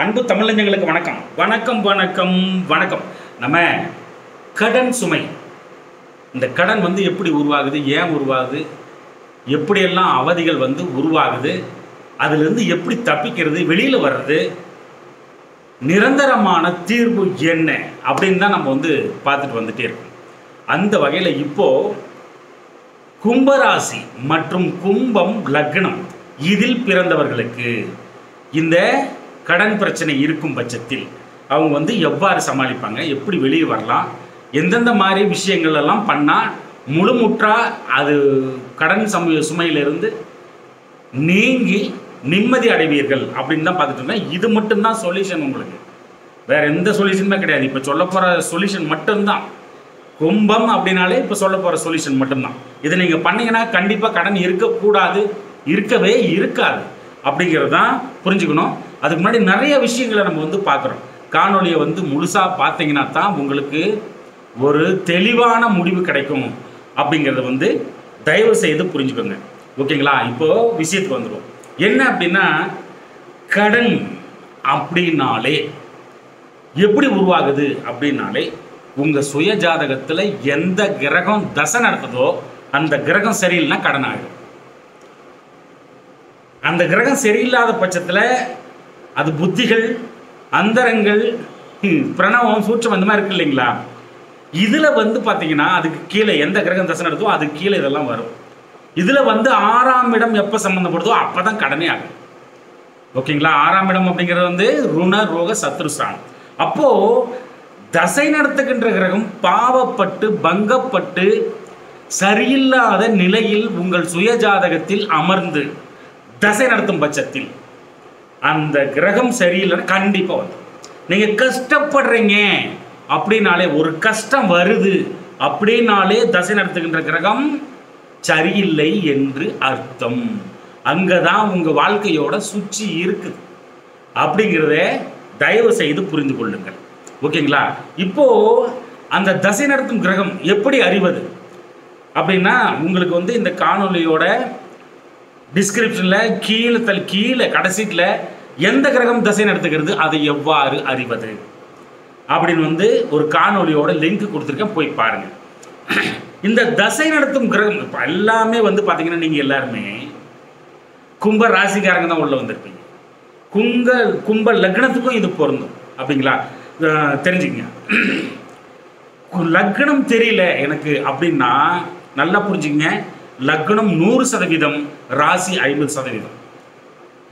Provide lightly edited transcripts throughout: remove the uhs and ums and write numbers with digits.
அன்பு தமிழஞ்சங்களுக்கு வணக்கம் வணக்கம் வணக்கம் வணக்கம். நம்ம கடன் சுமை, இந்த கடன் எப்படி உருவாகுது, ஏன் உருவாகுது, எப்படியெல்லாம் அவதிகள் உருவாகுது, அதிலிருந்து எப்படி தப்பிக்கிறது, வெளியில் வர்றது, நிரந்தரமான தீர்வு என்ன அப்படின்னு தான் நம்ம பார்த்துட்டு வந்துட்டே இருக்கோம். அந்த வகையில் இப்போது கும்பராசி மற்றும் கும்பம் லக்னம் இதில் பிறந்தவர்களுக்கு இந்த கடன் பிரச்சனை இருக்கும் பட்சத்தில் அவங்க எவ்வாறு சமாளிப்பாங்க, எப்படி வெளியே வரலாம், எந்தெந்த மாதிரி விஷயங்கள் எல்லாம் பண்ணால் முழுமுற்றா அது கடன் சுமையிலிருந்து நீங்கி நிம்மதி அடைவீர்கள் அப்படின்னு தான் பார்த்துட்டு இருக்கேன். இது மட்டும்தான் சொல்யூஷன், உங்களுக்கு வேற எந்த சொல்யூஷனுமே கிடையாது. இப்போ சொல்ல போகிற சொல்யூஷன் மட்டும்தான் கும்பம் அப்படின்னாலே இப்போ சொல்ல போகிற சொல்யூஷன் மட்டும்தான். இதை நீங்கள் பண்ணீங்கன்னா கண்டிப்பாக கடன் இருக்கக்கூடாது, இருக்கவே இருக்காது அப்படிங்கிறது தான் புரிஞ்சுக்கணும். அதுக்கு முன்னாடி நிறைய விஷயங்களை நம்ம பார்க்குறோம். காணொலியை முழுசாக பார்த்தீங்கன்னா தான் உங்களுக்கு ஒரு தெளிவான முடிவு கிடைக்கும் அப்படிங்கிறத தயவு செய்து புரிஞ்சுக்கோங்க. ஓகேங்களா? இப்போது விஷயத்துக்கு வந்துடும். என்ன அப்படின்னா, கடன் அப்படின்னாலே எப்படி உருவாகுது அப்படின்னாலே உங்கள் சுய ஜாதகத்தில் எந்த கிரகம் தசை நடத்துதோ அந்த கிரகம் சரியில்லைன்னா கடன் ஆகிடும். அந்த கிரகம் சரியில்லாத பட்சத்தில் அது புத்திகள், அந்தரங்கள், பிரணவம், சூட்சம் இந்த மாதிரி இருக்கு இல்லைங்களா? இதில் பார்த்தீங்கன்னா அதுக்கு கீழே எந்த கிரகம் தசை நடத்துதோ அதுக்கு கீழே இதெல்லாம் வரும். இதில் 6ஆம் இடம் எப்போ சம்மந்தப்படுதோ அப்போ தான் கடனே ஆகும். ஓகேங்களா? 6ஆம் இடம் அப்படிங்கிறது ருண ரோக சத்ருஸ்தானம். அப்போது தசை நடத்துகின்ற கிரகம் பாவப்பட்டு பங்கப்பட்டு சரியில்லாத நிலையில் உங்கள் சுய ஜாதகத்தில் அமர்ந்து தசை நடத்தும் பட்சத்தில் அந்த கிரகம் சரியில்லைன்னா கண்டிப்பாக நீங்கள் கஷ்டப்படுறீங்க அப்படின்னாலே, ஒரு கஷ்டம் வருது அப்படின்னாலே தசை நடத்துகின்ற கிரகம் சரியில்லை என்று அர்த்தம். அங்கே தான் உங்கள் வாழ்க்கையோட சுற்றி இருக்குது அப்படிங்கிறத தயவு செய்து புரிந்து கொள்ளுங்கள். ஓகேங்களா? இப்போது அந்த தசை நடத்தும் கிரகம் எப்படி அறிவது அப்படின்னா, உங்களுக்கு இந்த காணொலியோட டிஸ்கிரிப்ஷனில் கீழே கடைசீட்டில் எந்த கிரகம் தசை நடத்துகிறது, அதை எவ்வாறு அறிவது அப்படின்னு ஒரு காணொலியோட லிங்க் கொடுத்துருக்கேன், போய் பாருங்கள். இந்த தசை நடத்தும் கிரகம் இப்போ எல்லாமே பார்த்தீங்கன்னா நீங்கள் எல்லாருமே கும்ப ராசிக்காரங்க தான் உள்ள வந்திருப்பீங்க. கும்ப லக்னத்துக்கும் இது பொருந்தும் அப்படிங்களா? தெரிஞ்சுக்கங்க. லக்னம் தெரியல எனக்கு அப்படின்னா நல்லா புரிஞ்சுக்கங்க. லக்னம் 100%, ராசி 50%.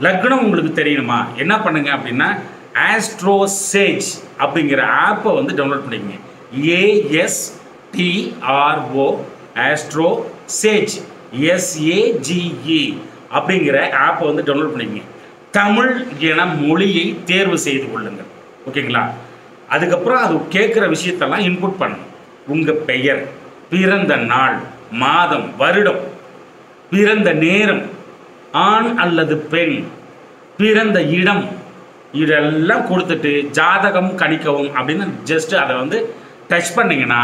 லக்னம் உங்களுக்கு தெரியணுமா? என்ன பண்ணுங்க அப்படின்னா, ஆஸ்ட்ரோ சேஜ் அப்படிங்கிற ஆப்பை டவுன்லோட் பண்ணிக்கங்க. ASTRO ஆஸ்ட்ரோ சேஜ் SAGE அப்படிங்கிற ஆப்பை டவுன்லோட் பண்ணிக்கங்க. தமிழ் என மொழியை தேர்வு செய்து கொள்ளுங்கள். ஓகேங்களா? அதுக்கப்புறம் அது கேட்குற விஷயத்தெல்லாம் இன்புட் பண்ணணும். உங்கள் பெயர், பிறந்த நாள், மாதம், வருடம், பிறந்த நேரம், ஆண் அல்லது பெண், பிறந்த இடம், இதெல்லாம் கொடுத்துட்டு ஜாதகம் கணிக்கவும் அப்படின்னு ஜஸ்ட் அதை டச் பண்ணிங்கன்னா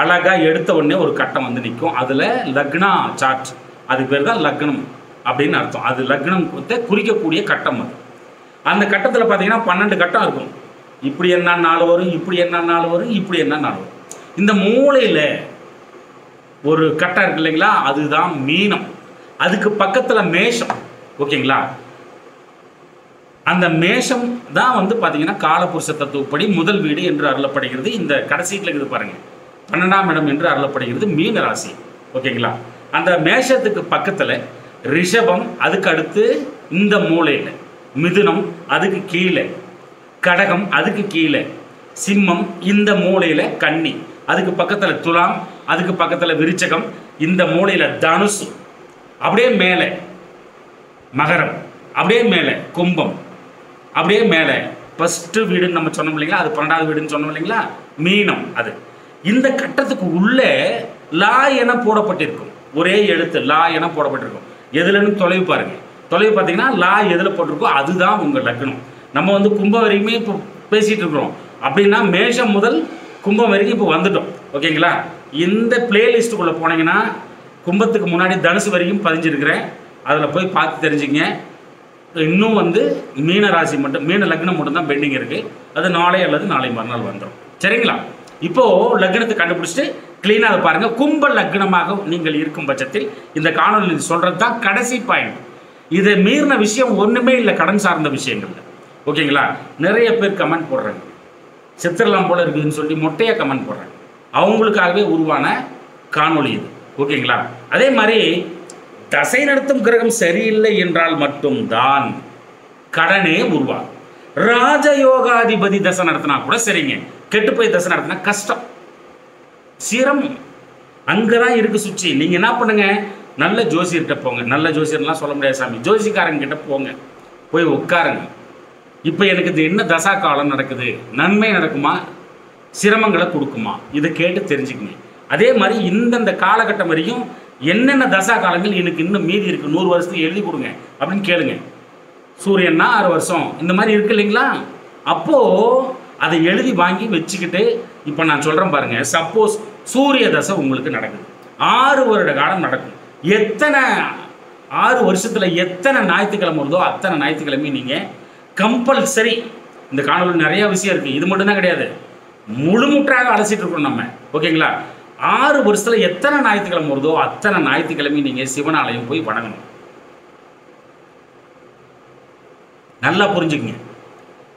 அழகாக எடுத்த உடனே ஒரு கட்டம் நிற்கும். அதில் லக்னா சார்ட், அதுக்கு பேர் தான் லக்னம் அப்படின்னு அர்த்தம். அது லக்னம் குறிக்கக்கூடிய கட்டம். அது அந்த கட்டத்தில் பார்த்தீங்கன்னா 12 கட்டம் இருக்கும். இப்படி என்ன நாள் வரும், இப்படி என்ன நாள் வரும், இப்படி என்ன நாள் வரும். இந்த மூலையில் ஒரு கட்டம் இருக்கு இல்லைங்களா, அதுதான் மீனம். அதுக்கு பக்கத்தில் மேஷம். ஓகேங்களா? அந்த மேஷம் தான் பார்த்தீங்கன்னா காலபுருஷ தத்துவப்படி முதல் வீடு என்று அருளப்படுகிறது. இந்த கடைசீட்டில் இருக்குது பாருங்க, 12ஆம் இடம் என்று அருளப்படுகிறது மீன ராசி. ஓகேங்களா? அந்த மேஷத்துக்கு பக்கத்தில் ரிஷபம், அதுக்கு அடுத்து இந்த மூலையில் மிதுனம், அதுக்கு கீழே கடகம், அதுக்கு கீழே சிம்மம், இந்த மூலையில் கன்னி, அதுக்கு பக்கத்தில் துலாம், அதுக்கு பக்கத்தில் விருச்சகம், இந்த மூலையில் தனுசு, அப்படியே மேலே மகரம், அப்படியே மேலே கும்பம், அப்படியே மேலே ஃபஸ்ட்டு வீடுன்னு நம்ம சொன்னோம் இல்லைங்களா, அது 12ஆவது வீடுன்னு சொன்னோம் இல்லைங்களா, மீனம். அது இந்த கட்டத்துக்கு உள்ளே லா என போடப்பட்டிருக்கும். ஒரே எழுத்து லா என போடப்பட்டிருக்கும். எதுலன்னு தொலைவு பாருங்கள். தொலைவு பார்த்தீங்கன்னா லா எதில் போட்டிருக்கோ அதுதான் உங்கள் லக்னம். நம்ம கும்பம் வரைக்குமே இப்போ பேசிகிட்டு இருக்கிறோம். அப்படின்னா மேஷம் முதல் கும்பம் வரைக்கும் இப்போ வந்துட்டோம். ஓகேங்களா? இந்த பிளேலிஸ்ட்டுக்குள்ளே போனீங்கன்னா கும்பத்துக்கு முன்னாடி தனுசு வரைக்கும் பதிஞ்சிருக்கிறேன். அதில் போய் பார்த்து தெரிஞ்சுங்க. இன்னும் வந்து மீன ராசி மட்டும், மீன லக்னம் மட்டும் தான் பெண்டிங் இருக்குது. அது நாளை அல்லது நாளை மறுநாள் வந்துடும். சரிங்களா? இப்போது லக்னத்தை கண்டுபிடிச்சிட்டு க்ளீனாக அதை பாருங்கள். கும்ப லக்னமாக நீங்கள் இருக்கும் பட்சத்தில் இந்த காணொலி சொல்கிறது தான் கடைசி பாயிண்ட். இதை மீறின விஷயம் ஒன்றுமே இல்லை கடன் சார்ந்த விஷயங்கள்ல. ஓகேங்களா? நிறைய பேர் கமெண்ட் போடுறாங்க, செத்துடலாம் போல இருக்குதுன்னு சொல்லி மொட்டையாக கமெண்ட் போடுறாங்க. அவங்களுக்காகவே உருவான காணொலி இது. ஓகேங்களா? அதே மாதிரி தசை நடத்தும் கிரகம் சரியில்லை என்றால் மட்டும்தான் கடனே உருவாகும். ராஜயோகாதிபதி தசை நடத்தினா கூட சரிங்க, கெட்டு போய் தசை நடத்தினா கஷ்டம், சிரமம். அங்கதான் இருக்கு சுச்சி. நீங்க என்ன பண்ணுங்க, நல்ல ஜோசியர்கிட்ட போங்க. நல்ல ஜோசியர்லாம் சொல்ல முடியாது சாமி, ஜோசிக்காரங்க கிட்ட போங்க, போய் உட்காருங்க. இப்போ எனக்கு இது என்ன தசா காலம் நடக்குது, நன்மை நடக்குமா சிரமங்களை கொடுக்குமா, இதை கேட்டு தெரிஞ்சுக்கங்க. அதே மாதிரி இந்தந்த காலகட்டம் வரைக்கும் என்னென்ன தசா காலங்கள் எனக்கு இன்னும் மீதி இருக்குது, 100 வருஷத்துக்கு எழுதி கொடுங்க அப்படின்னு கேளுங்க. சூரியன்னா 6 வருஷம் இந்த மாதிரி இருக்கு இல்லைங்களா? அப்போது அதை எழுதி வாங்கி வச்சுக்கிட்டு, இப்போ நான் சொல்கிறேன் பாருங்கள், சப்போஸ் சூரிய தசை உங்களுக்கு நடக்குது, 6 வருட காலம் நடக்கும். எத்தனை 6 வருஷத்தில் எத்தனை ஞாயிற்றுக்கிழமை வருதோ அத்தனை ஞாயிற்றுக்கிழமையும் நீங்கள் கம்பல்சரி, இந்த காணொலி நிறையா விஷயம் இருக்குது, இது மட்டும்தான் கிடையாது, முழுமுற்றாக அலசிட்டு இருக்கோம் நம்ம. ஓகேங்களா? 6 வருஷத்தில் எத்தனை ஞாயிற்றுக்கிழமை வருதோ அத்தனை ஞாயிற்றுக்கிழமையும் நீங்கள் சிவனாலயம் போய் வணங்கணும். நல்லா புரிஞ்சுக்குங்க.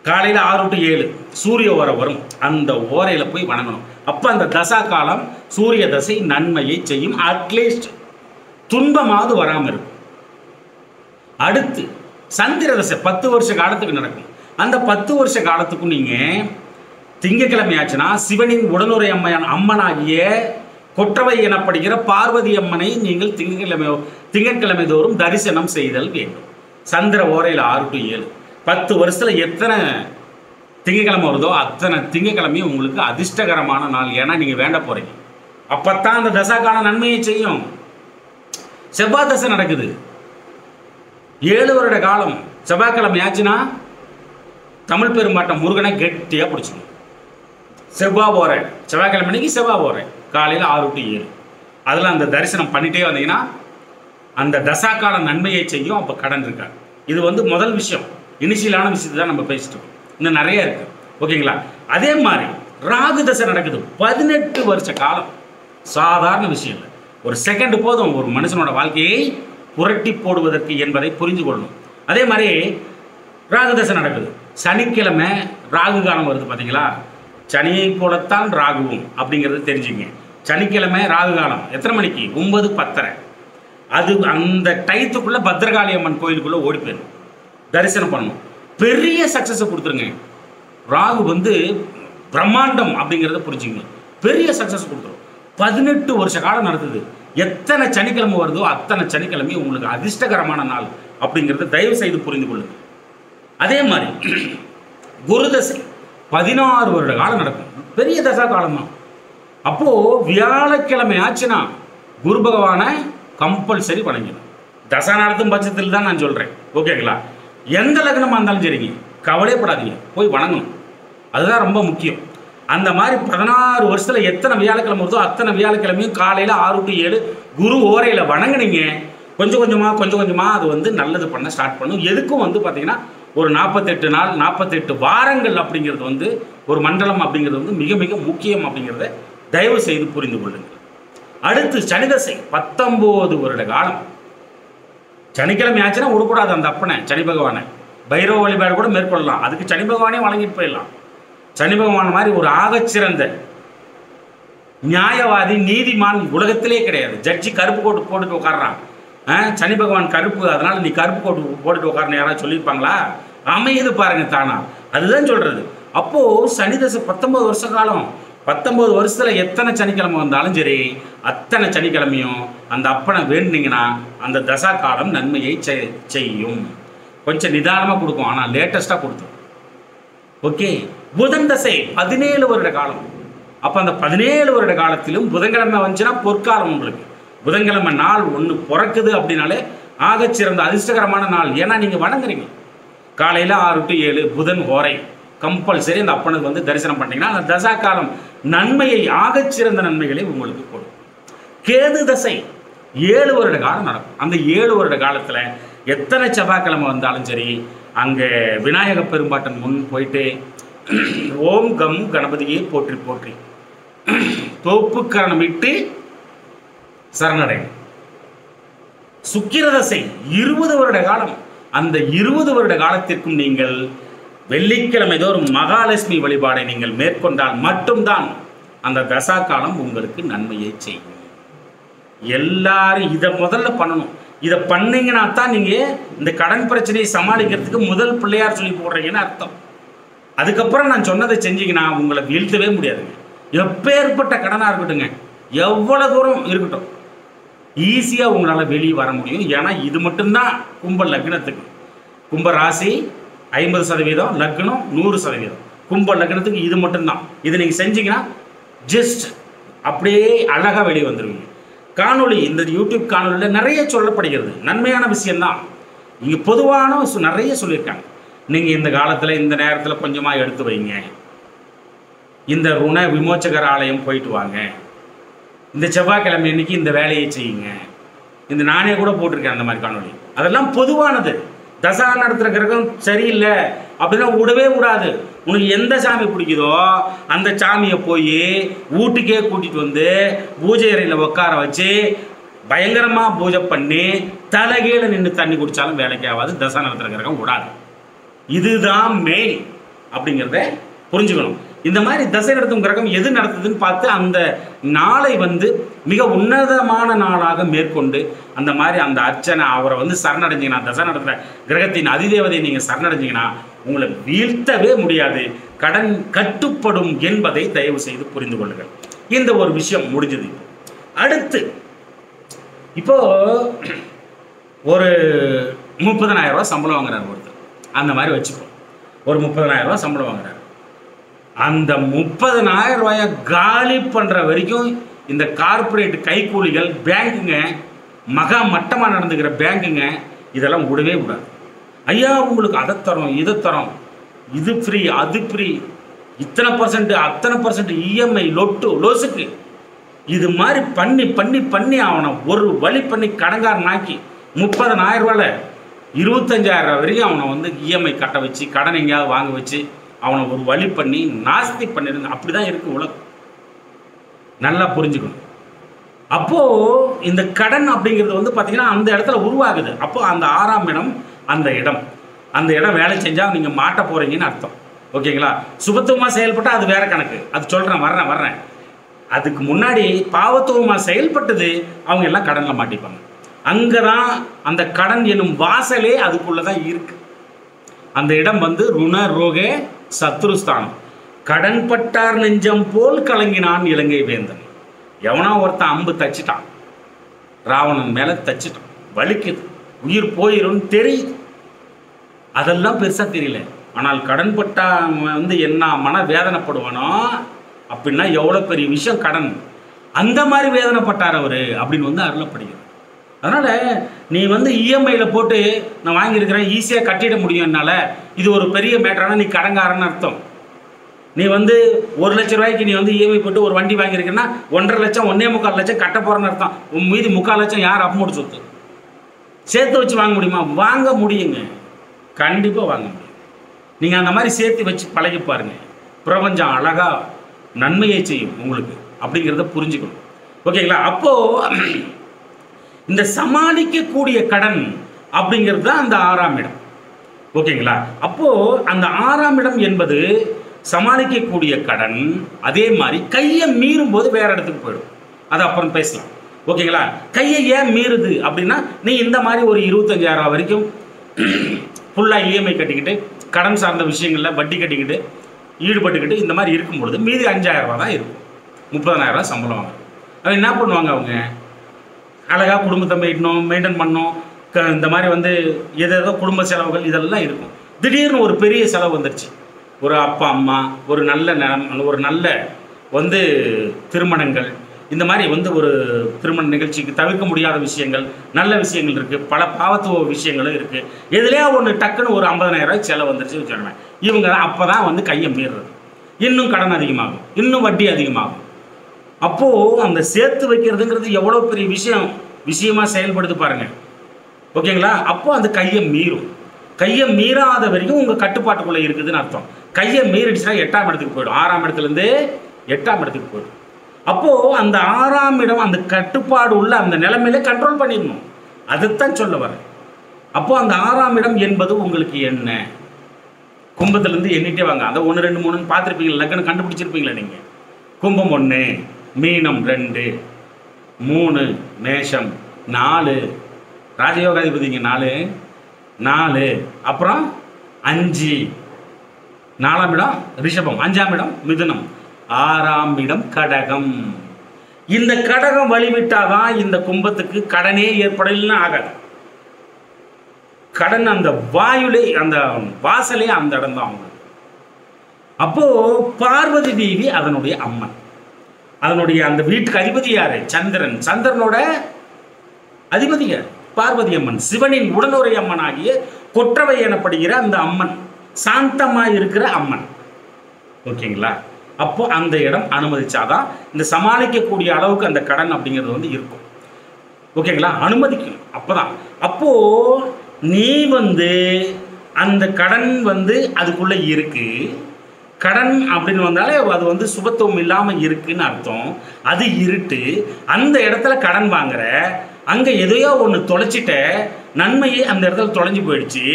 காலையில் 6 to 7 சூரிய ஓரை வரும், அந்த ஓரையில் போய் வணங்கணும். அப்போ அந்த தசா காலம் சூரிய தசை நன்மையை செய்யும், அட்லீஸ்ட் துன்பமாவது வராமல் இருக்கும். அடுத்து சந்திர தசை 10 வருஷ காலத்துக்கு நடக்கும். அந்த 10 வருஷ காலத்துக்கும் நீங்கள் திங்கக்கிழமை ஆச்சுன்னா சிவனின் உடனுரை அம்மனாகிய கொற்றவை எனப்படுகிற பார்வதி அம்மனை நீங்கள் திங்கட்கிழமை தோறும் தரிசனம் செய்தல் வேண்டும். சந்திர ஓரையில் 6 to 7 10 வருஷத்தில் எத்தனை திங்கக்கிழமை வருதோ அத்தனை திங்கக்கிழமையும் உங்களுக்கு அதிர்ஷ்டகரமான நாள். ஏன்னா நீங்கள் வேண்ட போகிறீங்க, அப்போத்தான் அந்த தசாக்கான நன்மையை செய்யும். செவ்வாய் தசை நடக்குது, 7 வருட காலம். செவ்வாய்க்கிழமை ஆச்சுன்னா தமிழ் பெரும்பாட்டம் முருகனை கெட்டியாக பிடிச்சிக்கணும். செவ்வாய் ஓரை, செவ்வாய்க்கிழமை அன்னைக்கு செவ்வாய் ஓரை காலையில் 6 to 7 அதில் அந்த தரிசனம் பண்ணிகிட்டே வந்தீங்கன்னா அந்த தசாக்கால நன்மையை செய்யும். அப்போ கடன் இருக்காது. இது வந்து முதல் விஷயம், இனிஷியலான விஷயத்தை தான் நம்ம பேசிட்டு இருக்கோம். இன்னும் நிறைய இருக்குது. ஓகேங்களா? அதே மாதிரி ராகு தசை நடக்குது, 18 வருஷ காலம். சாதாரண விஷயம் இல்லை, ஒரு செகண்ட் போதும் ஒரு மனுஷனோட வாழ்க்கையை புரட்டி போடுவதற்கு என்பதை புரிந்து கொள்ளணும். அதே மாதிரி ராகு தசை நடக்குது, சனிக்கிழமை ராகு காலம் வருது. பார்த்தீங்களா? சனியை போலத்தான் ராகுவும் அப்படிங்கிறது தெரிஞ்சுங்க. சனிக்கிழமை ராகு காலம் எத்தனை மணிக்கு? 9:10. அது அந்த டயத்துக்குள்ளே பத்ரகாளி அம்மன் கோயிலுக்குள்ளே ஓடி போயிடும், தரிசனம் பண்ணணும். பெரிய சக்ஸஸை கொடுத்துருங்க. ராகு வந்து பிரம்மாண்டம் அப்படிங்கிறத புரிஞ்சுங்க, பெரிய சக்ஸஸ் கொடுத்துரும். 18 வருஷ காலம் நடத்துது. எத்தனை சனிக்கிழமை வருதோ அத்தனை சனிக்கிழமை உங்களுக்கு அதிர்ஷ்டகரமான நாள் அப்படிங்கிறத தயவு செய்து புரிந்து கொள்ளுங்கள். அதே மாதிரி குரு தசை 16 வருட காலம் நடக்கும், பெரிய தசா காலம் தான். அப்போது வியாழக்கிழமை ஆச்சுன்னா குரு பகவானை கம்பல்சரி வணங்கணும். தசா நடத்தும் பட்சத்தில் தான் நான் சொல்கிறேன். ஓகேங்களா? எந்த லக்னமாக இருந்தாலும் சரிங்க, கவலைப்படாதீங்க, போய் வணங்கணும். அதுதான் ரொம்ப முக்கியம். அந்த மாதிரி 16 வருஷத்தில் எத்தனை வியாழக்கிழமை வருதோ அத்தனை வியாழக்கிழமையும் காலையில் 6 to 7 குரு ஓரையில் வணங்குனீங்க. கொஞ்சம் கொஞ்சமாக அது வந்து நல்லது பண்ண ஸ்டார்ட் பண்ணும். எதுக்கும் வந்து பார்த்தீங்கன்னா ஒரு 48 நாள் 48 வாரங்கள் அப்படிங்கிறது வந்து ஒரு மண்டலம் அப்படிங்கிறது வந்து மிக மிக முக்கியம் அப்படிங்கிறத தயவு செய்து புரிந்து கொள்ளுங்கள். அடுத்து சனிதசை 19 வருட காலம். சனிக்கிழமை ஆச்சுன்னா விடக்கூடாது அந்த அப்பனை, சனி பகவானை. பைரவ வழிபாடு கூட மேற்கொள்ளலாம், அதுக்கு சனி பகவானே வழங்கிட்டு போயிடலாம். சனி பகவான் மாதிரி ஒரு ஆகச்சிறந்த நியாயவாதி நீதிமான் உலகத்திலே கிடையாது. ஜட்ஜி கருப்பு கோட்டு போட்டுட்டு உட்காடுறான், சனி பகவான் கருப்பு, அதனால நீ கருப்பு கோட்டு போட்டுட்டு உட்காரணும் யாராவது சொல்லியிருப்பாங்களா? அமையுது பாருங்க தானா, அதுதான் சொல்றது. அப்போ சனிதசை 19 வருஷ காலம். 19 வருஷத்தில் எத்தனை சனிக்கிழமை வந்தாலும் சரி அத்தனை சனிக்கிழமையும் அந்த அப்பனை வேண்டினீங்கன்னா அந்த தசா காலம் நன்மையை செய்யும். கொஞ்சம் நிதானமாக கொடுக்கும், ஆனால் லேட்டஸ்ட்டாக கொடுத்துரும். ஓகே. புதன் தசை 17 வருட காலம். அப்போ அந்த 17 வருட காலத்திலும் புதன்கிழமை வந்துச்சுன்னா பொற்காலம் உங்களுக்கு. புதன்கிழமை நாள் ஒன்று பிறக்குது அப்படின்னாலே ஆகச்சிறந்த அதிர்ஷ்டகரமான நாள். ஏன்னா நீங்கள் வணங்குறீங்க. காலையில் 6 to 7 புதன் ஓரை கம்பல்சரி அந்த அப்பனுக்கு வந்து தரிசனம் பண்ணிங்கன்னா அந்த தசா காலம் நன்மையை, ஆகச்சிறந்த நன்மைகளை உங்களுக்கு கொடுக்கும். கேது தசை 7 வருட காலம் நடக்கும். அந்த 7 வருட காலத்தில் எத்தனை செவ்வாய்க்கிழமை வந்தாலும் சரி அங்கே விநாயக பெரும்பாட்டன் முன் போயிட்டு ஓம் கம் கணபதியே போற்றி போற்றி தோப்புக்கரணம் இட்டு சரணடைங்க. சுக்கிரதசை 20 வருட காலம். அந்த 20 வருட காலத்திற்கும் நீங்கள் வெள்ளிக்கிழமை தோறும் மகாலட்சுமி வழிபாடை நீங்கள் மேற்கொண்டால் மட்டும்தான் அந்த தசா காலம் உங்களுக்கு நன்மையை செய்யும். எல்லாரும் இதை முதல்ல பண்ணணும். இதை பண்ணீங்கன்னா தான் நீங்கள் இந்த கடன் பிரச்சனையை சமாளிக்கிறதுக்கு முதல் பிள்ளையார் சொல்லி போடுறீங்கன்னு அர்த்தம். அதுக்கப்புறம் நான் சொன்னதை செஞ்சீங்கன்னா உங்களை வீழ்த்தவே முடியாதுங்க. எப்பேற்பட்ட கடனாக இருக்கட்டுங்க, எவ்வளோ தூரம் இருக்கட்டும், ஈஸியாக உங்களால் வெளியே வர முடியும். ஏன்னா இது மட்டும்தான் கும்ப லக்னத்துக்கு. கும்ப ராசி 50%, லக்னம் 100%. கும்ப லக்னத்துக்கு இது மட்டும்தான். இதை நீங்கள் செஞ்சீங்கன்னா ஜஸ்ட் அப்படியே அழகாக வெளியே வந்துடுவீங்க. காணொளி, இந்த யூடியூப் காணொலியில் நிறைய சொல்லப்படுகிறது, நன்மையான விஷயம்தான். இங்கே பொதுவான நிறைய சொல்லியிருக்காங்க. நீங்கள் இந்த காலத்தில் இந்த நேரத்தில் கொஞ்சமாக எடுத்து வைங்க, இந்த ருண விமோச்சகர் ஆலயம் போயிட்டு வாங்க, இந்த செவ்வாய்க்கிழமை அன்னைக்கு இந்த வேலையை செய்யுங்க. இந்த நானே கூட போட்டிருக்கேன் அந்த மாதிரி காணொலி. அதெல்லாம் பொதுவானது. தசா நடத்துகிற கிரகம் சரியில்லை அப்படின்னா விடவே கூடாது. உனக்கு எந்த சாமி பிடிக்குதோ அந்த சாமியை போய் வீட்டுக்கே கூட்டிகிட்டு வந்து பூஜை அறையில் உட்கார வச்சு பயங்கரமாக பூஜை பண்ணி தலைகீழ நின்று தண்ணி குடித்தாலும் வேலைக்கு ஆகாது. தசா நடத்துகிற கிரகம் விடாது. இதுதான் மெயின் அப்படிங்கிறத புரிஞ்சுக்கணும். இந்த மாதிரி தசை நடத்தும் கிரகம் எது நடத்துதுன்னு பார்த்து அந்த நாளை மிக உன்னதமான நாளாக மேற்கொண்டு அந்த மாதிரி அந்த அர்ச்சனை அவரை சரணடைஞ்சிங்கன்னா, தசை நடத்துகிற கிரகத்தின் அதிதேவதையை நீங்கள் சரணடைஞ்சிங்கன்னா உங்களை வீழ்த்தவே முடியாது. கடன் கட்டுப்படும் என்பதை தயவு செய்து புரிந்து கொள்ளுங்கள். இந்த ஒரு விஷயம் முடிஞ்சது. அடுத்து இப்போ ஒரு 30,000 ரூபா சம்பளம் வாங்குறாரு ஒருத்தர். அந்த மாதிரி வச்சுப்போம், ஒரு 30,000 ரூபா சம்பளம் வாங்குறாரு. அந்த 30,000 ரூபாயை காலி பண்ணுற வரைக்கும் இந்த கார்பரேட் கைக்கூலிகள், பேங்குங்க, மகா மட்டமாக நடந்துக்கிற பேங்குங்க இதெல்லாம் விடவே கூடாது. ஐயா உங்களுக்கு அதை தரோம், இதை தரோம், இது ஃப்ரீ, அது ஃப்ரீ, இத்தனை % அத்தனை % இஎம்ஐ லோசுக்கு இது மாதிரி பண்ணி பண்ணி பண்ணி அவனை ஒரு வழி பண்ணி கடங்காரனாக்கி 30,000 ரூபாயில் 25,000 ரூபா வரைக்கும் அவனை இஎம்ஐ கட்ட வச்சு கடன் எங்கேயாவது வாங்க வச்சு அவனை ஒரு வழி பண்ணி நாஸ்தி பண்ணிடுங்க. அப்படி தான் இருக்குது உலகம். நல்லா புரிஞ்சுக்கணும். அப்போது இந்த கடன் அப்படிங்கிறது பார்த்தீங்கன்னா அந்த இடத்துல உருவாகுது. அப்போது அந்த 6ஆம் இடம், அந்த இடம் வேலை செஞ்சால் நீங்கள் மாட்ட போகிறீங்கன்னு அர்த்தம். ஓகேங்களா? சுபத்துவமாக செயல்பட்டால் அது வேறு கணக்கு. அது சொல்கிறேன், வர்றேன். அதுக்கு முன்னாடி பாவத்துவமாக செயல்பட்டது அவங்க எல்லாம் கடனில் மாட்டிப்பாங்க. அங்கே தான் அந்த கடன் எனும் வாசலே அதுக்குள்ளே தான் இருக்குது. அந்த இடம் ருண ரோகே சத்ருஸ்தானம். கடன் பட்டார் நெஞ்சம் போல் கலங்கினான் இலங்கை வேந்தன். எவனா ஒருத்தன் அம்பு தச்சிட்டான், ராவணன் மேலே தச்சிட்டான், வலிக்குது, உயிர் போயிடும்னு தெரியுது. அதெல்லாம் பெருசாக தெரியல. ஆனால் கடன் பட்டா என்ன மன வேதனைப்படுவானோ அப்படின்னா எவ்வளோ பெரிய விஷயம் கடன். அந்த மாதிரி வேதனைப்பட்டார் அவர் அப்படின்னு அருளப்படுகிறது. அதனால் நீ இஎம்ஐயில் போட்டு நான் வாங்கியிருக்கிறேன், ஈஸியாக கட்டிட முடியும் என்னால், இது ஒரு பெரிய மேட்டரான நீ கடங்காரன்னு அர்த்தம். நீ 1 லட்ச ரூபாய்க்கு நீ இஎம்ஐ போட்டு ஒரு வண்டி வாங்கியிருக்கேன்னா 1.5 லட்சம் 1.25 லட்சம் கட்ட போகிறேன்னு அர்த்தம். மீதி 3/4 லட்சம் யார் அப்பமூடு சொத்து சேர்த்து வச்சு வாங்க முடியுமா? வாங்க முடியுங்க, கண்டிப்பாக வாங்க முடியும். நீங்கள் அந்த மாதிரி சேர்த்து வச்சு பழகி பாருங்க, பிரபஞ்சம் அழகாக நன்மையை செய்யும் உங்களுக்கு அப்படிங்கிறத புரிஞ்சுக்கணும். ஓகேங்களா? அப்போது இந்த சமாளிக்கக்கூடிய கடன் அப்படிங்கிறது தான் அந்த 6ஆம் இடம். ஓகேங்களா? அப்போது அந்த 6ஆம் இடம் என்பது சமாளிக்கக்கூடிய கடன். அதே மாதிரி கையை மீறும் போது வேற இடத்துக்கு போயிடும். அது அப்புறம் பேசலாம். ஓகேங்களா? கையை ஏன் மீறுது அப்படின்னா, நீ இந்த மாதிரி ஒரு 25,000 ரூபா வரைக்கும் ஃபுல்லாக இஎம்ஐ கட்டிக்கிட்டு கடன் சார்ந்த விஷயங்களில் வட்டி கட்டிக்கிட்டு ஈடுபட்டுக்கிட்டு இந்த மாதிரி இருக்கும் பொழுது மீதி 5,000 ரூபா தான் இருக்கும். 30,000 ரூபா சம்பளம் வாங்க. அது என்ன பண்ணுவாங்க? அவங்க அழகாக குடும்பத்தை மெயின்டைன் பண்ணணும். இந்த மாதிரி ஏதேதோ குடும்ப செலவுகள் இதெல்லாம் இருக்கும். திடீர்னு ஒரு பெரிய செலவு வந்துருச்சு. ஒரு அப்பா அம்மா, ஒரு நல்ல திருமணங்கள், இந்த மாதிரி ஒரு திருமண நிகழ்ச்சிக்கு தவிர்க்க முடியாத விஷயங்கள், நல்ல விஷயங்கள் இருக்குது, பல பாவத்துவ விஷயங்களும் இருக்குது. எதுலையா ஒன்று டக்குன்னு ஒரு 50,000 ரூபாய் செலவு வந்துருச்சு வச்சுக்கோங்க. இவங்க அப்போ தான் கையை மீறுறது. இன்னும் கடன் அதிகமாகும், இன்னும் வட்டி அதிகமாகும். அப்போது அந்த சேர்த்து வைக்கிறதுங்கிறது எவ்வளோ பெரிய விஷயமாக செயல்படுது பாருங்கள். ஓகேங்களா? அப்போ அந்த கையை மீறும். கையை மீறாத வரைக்கும் உங்கள் கட்டுப்பாட்டுக்குள்ளே இருக்குதுன்னு அர்த்தம். கையை மீறிடுச்சுன்னா 8ஆம் இடத்துக்கு போயிடும். 6ஆம் இடத்துலேருந்து 8ஆம் இடத்துக்கு போயிடும். அப்போது அந்த 6ஆம் இடம் அந்த கட்டுப்பாடு உள்ள அந்த நிலைமையில கண்ட்ரோல் பண்ணிடணும். அதுதான் சொல்ல வரேன். அப்போது அந்த 6ஆம் இடம் என்பது உங்களுக்கு என்ன? கும்பத்திலேருந்து எண்ணிட்டே வாங்க. அந்த 1 2 3 பார்த்துருப்பீங்களா? லக்னம் கண்டுபிடிச்சிருப்பீங்களா நீங்கள்? கும்பம் 1, மீனம் 2, 3, மேஷம் 4, ராஜயோகாதிபதிங்க 4, அப்புறம் 5, 4ஆம் இடம் ரிஷபம், 5ஆம் இடம் மிதுனம், 6ஆம் இடம் கடகம். இந்த கடகம் வழிவிட்டாதான் இந்த கும்பத்துக்கு கடனே ஏற்படலன்னு ஆகாது. கடன் அந்த வாயுலே, அந்த வாசலே அந்த இடம் தான் அவங்க. அப்போ பார்வதி தேவி அதனுடைய அம்மன். அதனுடைய அந்த வீட்டுக்கு அதிபதி யாரு? சந்திரன். சந்திரனோட அதிபதி யார்? பார்வதி அம்மன். சிவனின் உடனுரை அம்மன் ஆகிய கொற்றவை எனப்படுகிற அந்த அம்மன், சாந்தமாக இருக்கிற அம்மன். ஓகேங்களா? அப்போ அந்த இடம் அனுமதிச்சாதான் இந்த சமாளிக்கக்கூடிய அளவுக்கு அந்த கடன் அப்படிங்கிறது வந்து இருக்கும். ஓகேங்களா? அனுமதிக்கணும். அப்போதான். அப்போ நீ வந்து அந்த கடன் வந்து அதுக்குள்ள இருக்கு. கடன் அப்படின்னு வந்தாலே அது வந்து சுபத்துவம் இல்லாமல் இருக்குன்னு அர்த்தம். அது இருட்டு. அந்த இடத்துல கடன் வாங்குற, அங்கே எதையோ ஒன்று தொலைச்சிட்ட, நன்மையே அந்த இடத்துல தொலைஞ்சு போயிடுச்சு.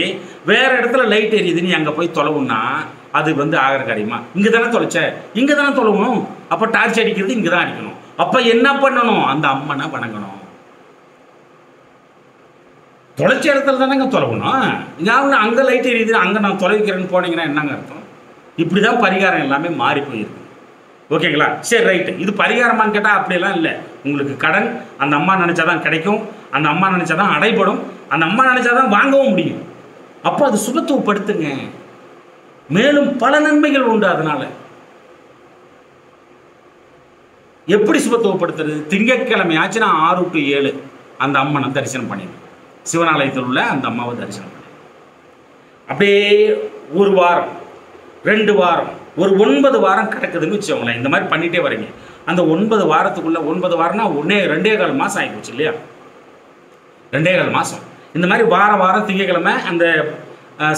வேற இடத்துல லைட் எரியுது, நீ அங்கே போய் தொலைவுன்னா அது வந்து ஆகிற காரியமா? இங்கே தானே தொலைச்ச, இங்கே தானே தொலைவணும். அப்போ டார்ச் அடிக்கிறது இங்கே தான் அடிக்கணும். அப்போ என்ன பண்ணணும்? அந்த அம்மனை வணங்கணும். தொலைச்ச இடத்துல தானேங்க தொலைவணும். இங்கே அங்கே லைட் எரியுது, அங்கே நான் தொலைவிக்கிறேன்னு போனீங்கன்னா என்னங்க அர்த்தம்? இப்படி தான் பரிகாரம் எல்லாமே மாறி போயிருக்கு. ஓகேங்களா? சரி, ரைட்டு. இது பரிகாரமானு கேட்டால் அப்படியெல்லாம் இல்லை. உங்களுக்கு கடன் அந்த அம்மா நினச்சாதான் கிடைக்கும், அந்த அம்மா நினச்சாதான் அடைபடும், அந்த அம்மா நினச்சாதான் வாங்கவும் முடியும். அப்போ அது சுபத்துவப்படுத்துங்க. மேலும் பல நன்மைகள் உண்டு. அதனால எப்படி சுபத்துவப்படுத்துறது? திங்கட்கிழமை ஆச்சுன்னா 6 to 7 அந்த அம்மனை தரிசனம் பண்ணிடுங்க. சிவனாலயத்தில் உள்ள அந்த அம்மாவை தரிசனம் பண்ணி அப்படியே 1 வாரம் 2 வாரம் ஒரு 9 வாரம் கிடக்குதுன்னு வச்சுக்கோங்களேன். இந்த மாதிரி பண்ணிகிட்டே வரீங்க. அந்த 9 வாரத்துக்குள்ளே 9 வாரம்னா 2.25 மாதம் ஆகிப்போச்சு இல்லையா? 2.25 மாதம். இந்த மாதிரி வாரம் திங்கக்கிழமை அந்த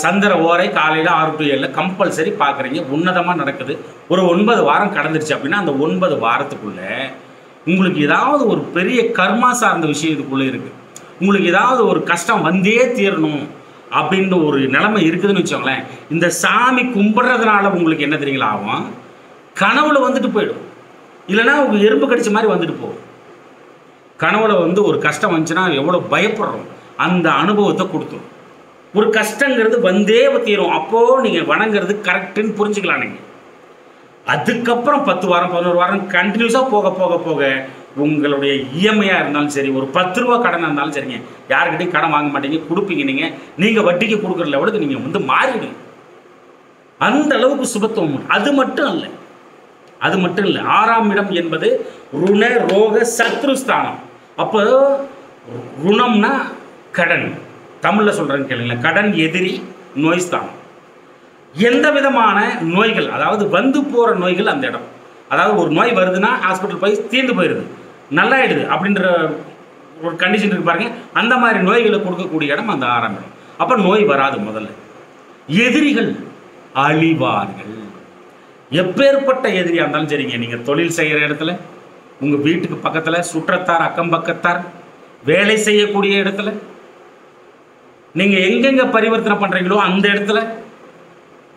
சந்திர ஓரை காலையில் 6 to 7 கம்பல்சரி பார்க்குறீங்க. உன்னதமாக நடக்குது. ஒரு 9 வாரம் கடந்துருச்சு அப்படின்னா அந்த 9 வாரத்துக்குள்ளே உங்களுக்கு ஏதாவது ஒரு பெரிய கர்மா சார்ந்த விஷயம் இதுக்குள்ளே இருக்குது. உங்களுக்கு ஏதாவது ஒரு கஷ்டம் வந்தே தீரணும் அப்படின்ற ஒரு நிலைமை இருக்குதுன்னு வச்சோங்களேன். இந்த சாமி கும்பிட்றதுனால உங்களுக்கு என்ன தெரியுங்களா ஆகும்? கனவுல வந்துட்டு போயிடும். இல்லைன்னா உங்கள் எறும்பு கடிச்ச மாதிரி வந்துட்டு போகும். கனவுல வந்து ஒரு கஷ்டம் வந்துச்சுன்னா எவ்வளோ பயப்படுறோம், அந்த அனுபவத்தை கொடுத்துரும். ஒரு கஷ்டங்கிறது வந்தே தீரும். அப்போது நீங்கள் வணங்குறது கரெக்டுன்னு புரிஞ்சுக்கலாம். நீங்கள் அதுக்கப்புறம் 10 வாரம் 11 வாரம் கண்டினியூஸாக போக போக போக உங்களுடைய இஎம்ஐயாக இருந்தாலும் சரி, ஒரு 10 ரூபா கடனாக இருந்தாலும் சரிங்க, யாருக்கிட்டையும் கடன் வாங்க மாட்டீங்க, கொடுப்பீங்க. நீங்கள் வட்டிக்கு கொடுக்குற லெவலுக்கு நீங்கள் வந்து மாறிடுங்க. அந்த அளவுக்கு சுபத்துவம். அது மட்டும் இல்லை 6ஆம் இடம் என்பது ருண ரோக சத்ருஸ்தானம். அப்போ ருணம்னா கடன், தமிழில் சொல்கிறேன்னு கேளுங்களேன். கடன் எதிரி, நோய் ஸ்தானம். எந்த விதமான நோய்கள், அதாவது வந்து போகிற நோய்கள் அந்த இடம். அதாவது ஒரு நோய் வருதுன்னா ஹாஸ்பிட்டல் போய் தீர்ந்து போயிடுது, நல்லாயிடுது அப்படின்ற ஒரு கண்டிஷன் இருக்கு பாருங்க. அந்த மாதிரி நோய்களை கொடுக்கக்கூடிய இடம் அந்த 6ஆம் இடம். அப்போ நோய் வராது. முதல்ல எதிரிகள் அழிவார்கள். எப்பேற்பட்ட எதிரியாக இருந்தாலும் சரிங்க, நீங்கள் தொழில் செய்கிற இடத்துல, உங்கள் வீட்டுக்கு பக்கத்தில், சுற்றத்தார் அக்கம் பக்கத்தார், வேலை செய்யக்கூடிய இடத்துல, நீங்கள் எங்கெங்கே பரிவர்த்தனை பண்ணுறீங்களோ அந்த இடத்துல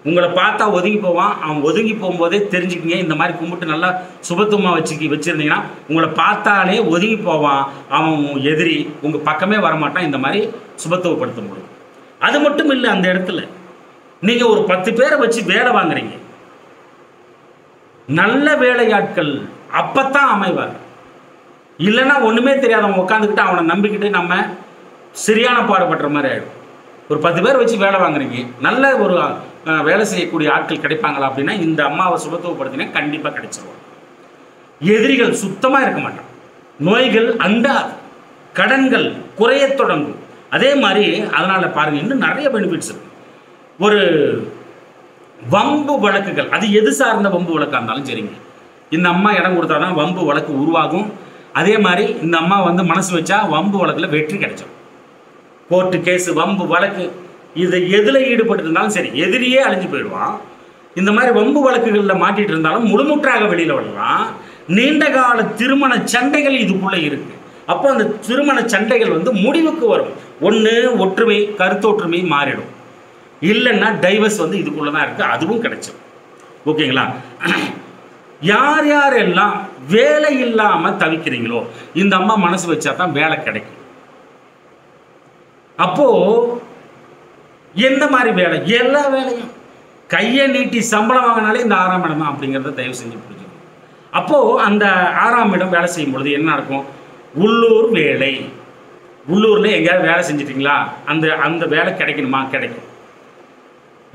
உங்களை பார்த்தா ஒதுங்கி போவான். அவன் ஒதுங்கி போகும்போதே தெரிஞ்சுக்கிங்க, இந்த மாதிரி கும்பிட்டு நல்லா சுபத்துவமாக வச்சுருந்தீங்கன்னா உங்களை பார்த்தாலே ஒதுங்கி போவான். அவன் எதிரி உங்கள் பக்கமே வரமாட்டான். இந்த மாதிரி சுபத்துவப்படுத்த முடியும். அது மட்டும் இல்லை, அந்த இடத்துல நீங்கள் ஒரு 10 பேரை வச்சு வேலை வாங்குறீங்க, நல்ல வேலையாட்கள் அப்பத்தான் அமைவார். இல்லைன்னா ஒன்றுமே தெரியாதவன் உட்காந்துக்கிட்டு அவனை நம்பிக்கிட்டு நம்ம சரியான பாடுபடுற மாதிரி ஆகிடும். ஒரு 10 பேர் வச்சு வேலை வாங்குறீங்க, நல்ல ஒரு வேலை செய்யக்கூடிய ஆட்கள் கிடைப்பாங்களா அப்படின்னா இந்த அம்மாவை சுபத்துவப்படுத்தினா கண்டிப்பாக கிடைச்சிருவாங்க. எதிரிகள் சுத்தமாக இருக்க மாட்டான். நோய்கள் அண்டாது, கடன்கள் குறைய தொடங்கும். அதே மாதிரி அதனால் பாருங்கள், இன்னும் நிறைய பெனிஃபிட்ஸ் இருக்கு. ஒரு வம்பு வழக்குகள், அது எது சார்ந்த வம்பு வழக்காக இருந்தாலும் சரிங்க, இந்த அம்மா இடம் கொடுத்தா தான் வம்பு வழக்கு உருவாகும். அதே மாதிரி இந்த அம்மா வந்து மனசு வச்சா வம்பு வழக்கில் வெற்றி கிடைச்சிடும். கோர்ட்டு கேஸு வம்பு வழக்கு இது எதில் ஈடுபட்டு இருந்தாலும் சரி, எதிரியே அழிஞ்சு போயிடுவான். இந்த மாதிரி வம்பு வழக்குகளில் மாட்டிட்டு இருந்தாலும் முழுமுற்றாக வெளியில் வரலாம். நீண்ட கால திருமண சண்டைகள் இதுக்குள்ளே இருக்கு. அப்போ அந்த திருமண சண்டைகள் வந்து முடிவுக்கு வரும். ஒன்று ஒற்றுமை, கருத்தொற்றுமை மாறிடும், இல்லைன்னா டைவர்ஸ் வந்து இதுக்குள்ளே தான் இருக்குது, அதுவும் கிடைச்சிடும். ஓகேங்களா? யார் யாரெல்லாம் வேலை இல்லாமல் தவிக்கிறீங்களோ இந்த அம்மா மனசு வச்சா தான் வேலை கிடைக்கும். அப்போ எந்த மாதிரி வேலை? எல்லா வேலையும் கையை நீட்டி சம்பளம் வாங்கினாலே இந்த 6ஆம் இடம் தான் அப்படிங்கிறத தயவு செஞ்சு புரிஞ்சுக்கணும். அப்போது அந்த 6ஆம் இடம் வேலை செய்யும் பொழுது என்ன நடக்கும்? உள்ளூர் வேலை. உள்ளூரில் எங்கேயாவது வேலை செஞ்சிட்டிங்களா? அந்த அந்த வேலை கிடைக்கணுமா? கிடைக்கும்.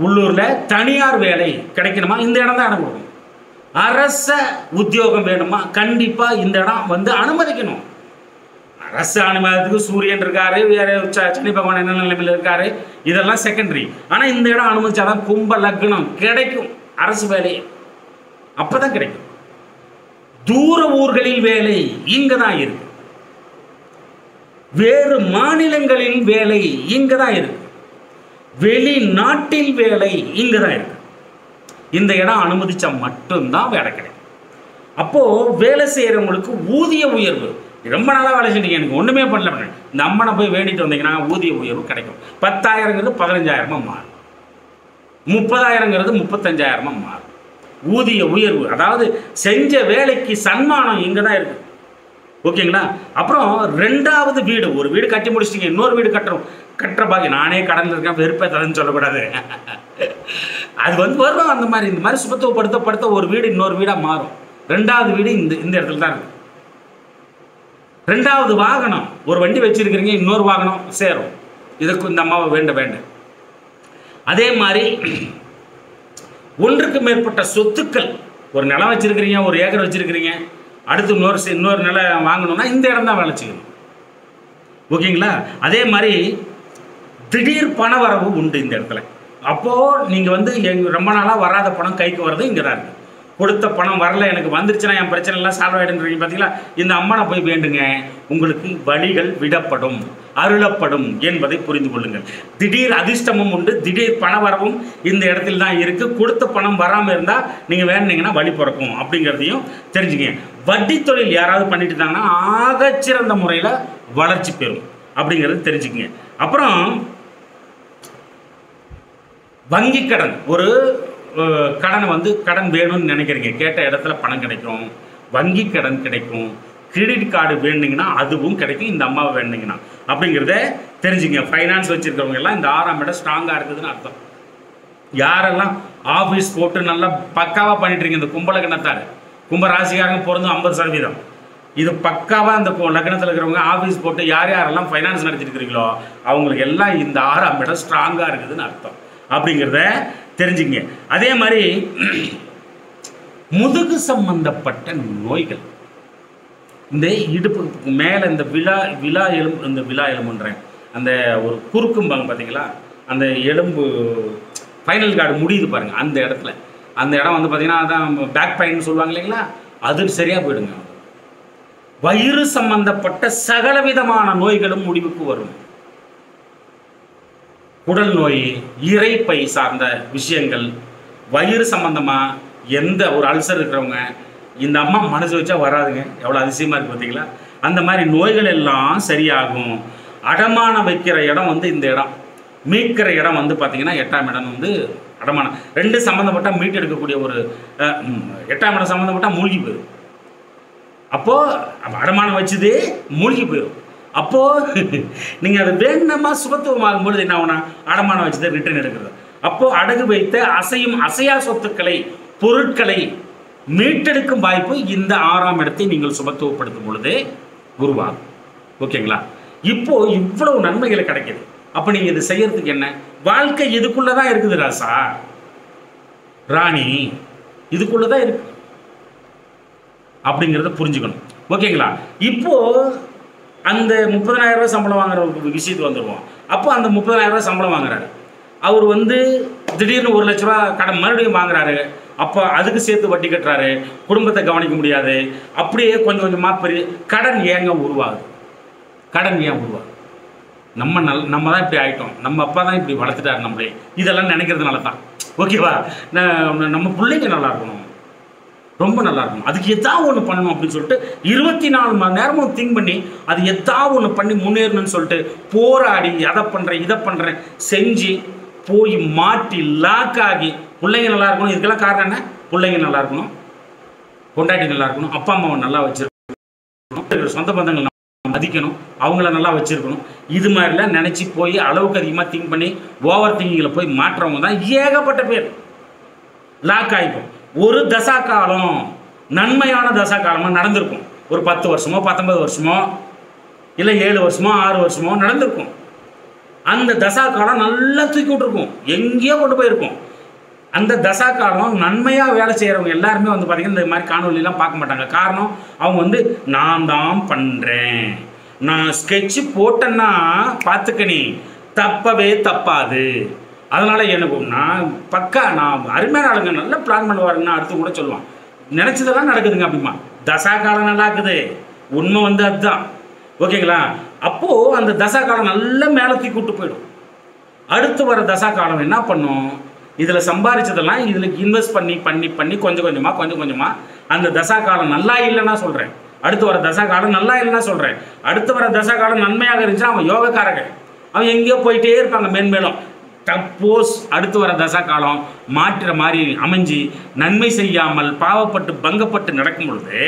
உள்ளூரில் தனியார் வேலை கிடைக்கணுமா? இந்த இடம் தான் இடம் கொடுக்கும். அரச உத்தியோகம் வேணுமா? கண்டிப்பாக இந்த இடம் வந்து அனுமதிக்கணும். அரசு அனுமதிக்கு சூரியன் இருக்காரு, வேற சனி பகவான் என்ன நிலைமையில் இருக்காரு, இதெல்லாம் செகண்டரி. ஆனால் இந்த இடம் அனுமதிச்சாதான் கும்ப லக்னம் கிடைக்கும் அரசு வேலையை, அப்பதான் கிடைக்கும். தூர ஊர்களில் வேலை இங்க தான் இருக்கு, வேறு மாநிலங்களில் வேலை இங்க தான் இருக்கு, வெளிநாட்டில் வேலை இங்க தான் இருக்கு. இந்த இடம் அனுமதிச்சா மட்டும்தான் வேலை கிடைக்கும். அப்போ வேலை செய்யறவங்களுக்கு ஊதிய உயர்வு. ரொம்ப நாளாக வேலை செஞ்சீங்க, எனக்கு ஒன்றுமே பண்ணல, இந்த அம்மனை போய் வேண்டிட்டு வந்தீங்கன்னா ஊதிய உயர்வு கிடைக்கும். 10,000ங்கிறது 15,000 மாறும், 30,000ங்கிறது 35,000 மாறும். ஊதிய உயர்வு, அதாவது செஞ்ச வேலைக்கு சன்மானம் இங்கே தான் இருக்கு. ஓகேங்களா? அப்புறம் 2வது வீடு, ஒரு வீடு கட்டி முடிச்சிட்டீங்க, இன்னொரு வீடு கட்டுற பாக்கி. நானே கடனில் இருக்கேன், வெறுப்பேன்னு சொல்லக்கூடாது. அது வந்து வரும். அந்த மாதிரி இந்த மாதிரி சுபத்துவப்படுத்த ஒரு வீடு இன்னொரு வீடாக மாறும். 2வது வீடு இந்த இடத்துல தான் இருக்கு. 2வது வாகனம், ஒரு வண்டி வச்சிருக்கிறீங்க, இன்னொரு வாகனம் சேரும். இதுக்கு இந்த அம்மாவை வேண்ட. அதே மாதிரி ஒன்றுக்கு மேற்பட்ட சொத்துக்கள், ஒரு நிலம் வச்சிருக்கிறீங்க, ஒரு ஏக்கர் வச்சிருக்கிறீங்க, அடுத்து இன்னொரு நிலம் வாங்கணும்னா இந்த இடம் தான் வேலை செய்யணும். ஓகேங்களா? அதே மாதிரி திடீர் பண வரவு உண்டு இந்த இடத்துல. அப்போது நீங்கள் வந்து ரொம்ப நாளாக வராத பணம் கைக்கு வர்றது இங்கே தான் இருக்குது. கொடுத்த பணம் வரல, எனக்கு வந்துருச்சுன்னா என் பிரச்சனை எல்லாம் சால்வ் ஆகிடுன்றீங்க பார்த்தீங்களா? இந்த அம்மனை போய் வேண்டுங்க, உங்களுக்கு வழிகள் விடப்படும், அருளப்படும் என்பதை புரிந்து கொள்ளுங்கள். திடீர் அதிர்ஷ்டமும் உண்டு, திடீர் பண வரவும் இந்த இடத்துல தான் இருக்குது. கொடுத்த பணம் வராமல் இருந்தால் நீங்கள் வேணுனீங்கன்னா வழி பிறக்கும் அப்படிங்கிறதையும் தெரிஞ்சுங்க. வட்டி தொழில் யாராவது பண்ணிட்டு இருந்தாங்கன்னா ஆகச்சிறந்த முறையில் வளர்ச்சி பெறும் அப்படிங்கிறது தெரிஞ்சுக்கங்க. அப்புறம் வங்கி கடன், ஒரு கடனை வந்து கடன் வேணும்னு நினைக்கிறீங்க, கேட்ட இடத்துல பணம் கிடைக்கும், வங்கி கடன் கிடைக்கும். கிரெடிட் கார்டு வேணுங்கன்னா அதுவும் கிடைக்கும் இந்த அம்மாவை வேணுங்கன்னா அப்படிங்கிறத தெரிஞ்சுங்க. ஃபைனான்ஸ் வச்சுருக்கிறவங்க எல்லாம் இந்த 6ஆம் இடம் ஸ்ட்ராங்காக இருக்குதுன்னு அர்த்தம். யாரெல்லாம் ஆஃபீஸ் போட்டு நல்லா பக்காவாக பண்ணிட்டுருங்க, இந்த கும்பலக்கணத்தார் கும்பராசிக்காரங்க பிறந்தும் 50%. இது பக்காவாக அந்த லக்னத்தில் இருக்கிறவங்க ஆஃபீஸ் போட்டு யாரெல்லாம் ஃபைனான்ஸ் நடத்திட்டு இருக்கிறீங்களோ அவங்களுக்கு எல்லாம் இந்த 6ஆம் இடம் ஸ்ட்ராங்காக இருக்குதுன்னு அர்த்தம் அப்படிங்கிறத தெரிஞ்சுங்க. அதே மாதிரி முதுகு சம்பந்தப்பட்ட நோய்கள், இந்த இடுப்புக்கு மேலே இந்த விழா எலும்புன்றேன், அந்த ஒரு குறுக்கும்பாங்க பார்த்தீங்களா, அந்த எலும்பு ஃபைனல் கார்டு முடியுது பாருங்கள், அந்த இடத்துல, அந்த இடம் வந்து பார்த்தீங்கன்னா அதான் பேக் பெயின் சொல்லுவாங்க இல்லைங்களா, அது சரியாக போயிடுங்க. வயிறு சம்பந்தப்பட்ட சகலவிதமான நோய்களும் முடிவுக்கு வரும். உடல் நோய், இறைப்பை சார்ந்த விஷயங்கள், வயிறு சம்பந்தமாக எந்த ஒரு அல்சர் இருக்கிறவங்க இந்த அம்மா மனசு வச்சா வராதுங்க. எவ்வளோ அதிசயமாக இருக்குது பார்த்தீங்களா? அந்த மாதிரி நோய்கள் எல்லாம் சரியாகும். அடமானம் வைக்கிற இடம் வந்து இந்த இடம், மீட்கிற இடம் வந்து பார்த்தீங்கன்னா 8ஆம் இடம் வந்து அடமானம். 2 சம்மந்தப்பட்டால் மீட்டு எடுக்கக்கூடிய ஒரு 8ஆம் இடம் சம்மந்தப்பட்டால் மூழ்கி போயிடும். அப்போது அடமானம் வச்சுது மூழ்கி போயிடும். அப்போது நீங்கள் அது வேணுமா சுபத்துவமாகும்பொழுது என்ன ஆகுனா அடமானம் வச்சுதான் ரிட்டர்ன் எடுக்கிறது. அப்போது அடகு வைத்த அசையா சொத்துக்களை, பொருட்களை மீட்டெடுக்கும் வாய்ப்பு இந்த 6ஆம் இடத்தை நீங்கள் சுபத்துவப்படுத்தும் பொழுது உருவாகும். ஓகேங்களா? இப்போ இவ்வளவு நன்மைகளை கிடைக்கிது. அப்போ நீங்கள் இது செய்யறதுக்கு என்ன? வாழ்க்கை இதுக்குள்ளே தான் இருக்குது ராசா ராணி, இதுக்குள்ளே தான் இருக்கு அப்படிங்கிறத புரிஞ்சுக்கணும். ஓகேங்களா? இப்போ அந்த 30,000 ரூபாய் சம்பளம் வாங்குற ஒரு விஷயத்துக்கு வந்துடுவோம். அப்போ அந்த 30,000 ரூபாய் சம்பளம் வாங்குறாரு, அவர் வந்து திடீர்னு 1 லட்ச ரூபா கடன் மறுபடியும் வாங்குறாரு. அப்போ அதுக்கு சேர்த்து வட்டி கட்டுறாரு, குடும்பத்தை கவனிக்க முடியாது. அப்படியே கொஞ்சம் கொஞ்சமாக பெரிய கடன் ஏங்க உருவாகுது? கடன் ஏன் உருவாகுது? நம்ம தான் இப்படி ஆகிட்டோம், நம்ம அப்பா தான் இப்படி வளர்த்துட்டாரு நம்மளே, இதெல்லாம் நினைக்கிறதுனால தான். ஓகேவா? நம்ம பிள்ளைங்க நல்லா இருக்கணும், ரொம்ப நல்லா இருக்கணும், அதுக்கு எதாவது ஒன்று பண்ணணும் அப்படின்னு சொல்லிட்டு 24 மணி நேரமும் திங்க் பண்ணி அது எதாவது ஒன்று பண்ணி முன்னேறணும்னு சொல்லிட்டு போராடி அதை பண்ணுறேன் இதை பண்ணுறேன் செஞ்சு போய் மாட்டி லாக் ஆகி பிள்ளைங்க நல்லா இருக்கணும். இதுக்கெல்லாம் காரணம் என்ன? பிள்ளைங்க நல்லா இருக்கணும், பொண்டாட்டி நல்லா இருக்கணும், அப்பா அம்மாவை நல்லா வச்சிருக்கணும், சொந்த பந்தங்கள் மதிக்கணும், அவங்கள நல்லா வச்சிருக்கணும். இது மாதிரிலாம் நினச்சி போய் அளவுக்கு அதிகமாக திங்க் பண்ணி ஓவர் திங்கிங்கில் போய் மாற்றவங்க தான் ஏகப்பட்ட பேர் லாக் ஆகிப்போம். ஒரு தசா காலம் நன்மையான தசா காலமாக நடந்திருக்கும். ஒரு 10 வருஷமோ 19 வருஷமோ இல்லை 7 வருஷமோ 6 வருஷமோ நடந்திருக்கும். அந்த தசா காலம் நல்லா தூக்கி விட்டுருக்கும், எங்கேயோ கொண்டு போயிருக்கும். அந்த தசா காலம் நன்மையாக வேலை செய்கிறவங்க எல்லாருமே வந்து பார்த்திங்கன்னா இந்த மாதிரி காணொலியெலாம் பார்க்க மாட்டாங்க. காரணம், அவங்க வந்து நான் தான் பண்ணுறேன், நான் ஸ்கெட்சு போட்டேன்னா பார்த்துக்க நீ தப்பவே தப்பாது, அதனால் எனக்கு நான் நான் அருமையான ஆளுங்க நல்லா பிளான் பண்ணுவாருன்னு அடுத்து கூட சொல்லுவான். நினச்சதெல்லாம் நடக்குதுங்க அப்படிமா. தசா காலம் நல்லா இருக்குது, உண்மை வந்து அதுதான். ஓகேங்களா? அப்போது அந்த தசா காலம் நல்லா மேலே தூக்கி விட்டு போயிடும். அடுத்து வர தசா காலம் என்ன பண்ணும்? இதில் சம்பாதிச்சதெல்லாம் இதில் இன்வெஸ்ட் பண்ணி பண்ணி பண்ணி கொஞ்சம் கொஞ்சமாக அந்த தசா காலம் நல்லா இல்லைன்னா சொல்கிறேன், அடுத்து வர தசா காலம் நல்லா இல்லைன்னா சொல்கிறேன், அடுத்து வர தசா காலம் நன்மையாக இருந்துச்சுன்னா அவன் யோகக்காரர்கள், அவன் எங்கேயோ போயிட்டே இருப்பாங்க மேன்மேலும். சப்போஸ் அடுத்து வர தசா காலம் மாற்றுற மாதிரி அமைஞ்சு நன்மை செய்யாமல் பாவப்பட்டு பங்கப்பட்டு நடக்கும் பொழுது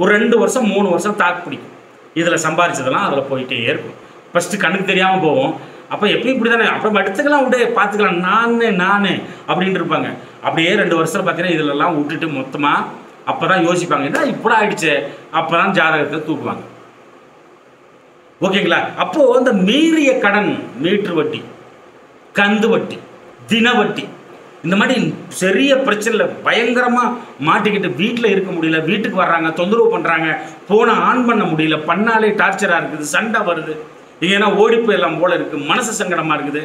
ஒரு 2 வருஷம் 3 வருஷம் தாக்கு பிடிக்கும். இதில் சம்பாதிச்சதெல்லாம் அதில் போயிட்டே இருக்கும். ஃபஸ்ட்டு கண்ணுக்கு தெரியாமல் போவோம். அப்போ எப்பயும் இப்படி தானே, அப்புறம் எடுத்துக்கலாம் விட பார்த்துக்கலாம் நான் அப்படின்ட்டு இருப்பாங்க. அப்படியே 2 வருஷத்தில் பார்த்தீங்கன்னா இதிலெல்லாம் விட்டுட்டு மொத்தமாக அப்போ தான் யோசிப்பாங்க, என்ன இப்படி ஆகிடுச்சு, அப்போ தான் ஜாதகத்தை தூக்குவாங்க. ஓகேங்களா? அப்போது அந்த மீறிய கடன், மீட்ரு வட்டி, கந்து வட்டி, தின வட்டி, இந்த மாதிரி பெரிய பிரச்சனையில் பயங்கரமாக மாட்டிக்கிட்டு வீட்டில் இருக்க முடியல, வீட்டுக்கு வர்றாங்க, தொந்தரவு பண்ணுறாங்க, ஃபோனை ஆன் பண்ண முடியல, பண்ணாலே டார்ச்சராக இருக்குது, சண்டை வருது, ஏன்னா ஓடி போயிடலாம் போல இருக்குது, மனசு சங்கடமாக இருக்குது,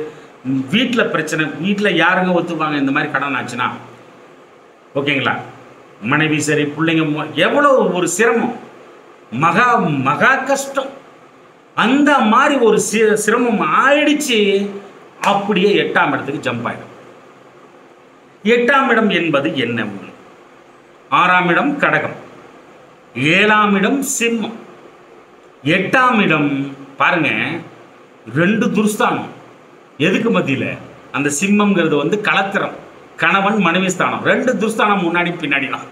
வீட்டில் பிரச்சனை, வீட்டில் யாருங்க ஒத்துப்பாங்க இந்த மாதிரி கடன் ஆச்சுன்னா? ஓகேங்களா? மனைவி சரி, பிள்ளைங்க, எவ்வளோ ஒரு சிரமம், மகா மகா கஷ்டம். அந்த மாதிரி ஒரு சிரமம் ஆயிடுச்சு. அப்படியே 8ஆம் இடத்துக்கு ஜம்ப் ஆகிடும். 8ஆம் இடம் என்பது என்ன? 6ஆம் இடம் கடகம், 7ஆம் இடம் சிம்மம், 8ஆம் இடம் பாருங்க 2 துர்ஸ்தானம். எதுக்கு மத்தியில்? அந்த சிம்மம்ங்கிறது வந்து கலத்திரம், கணவன் மனைவி ஸ்தானம். 2 துர்ஸ்தானம் முன்னாடி பின்னாடி தான்.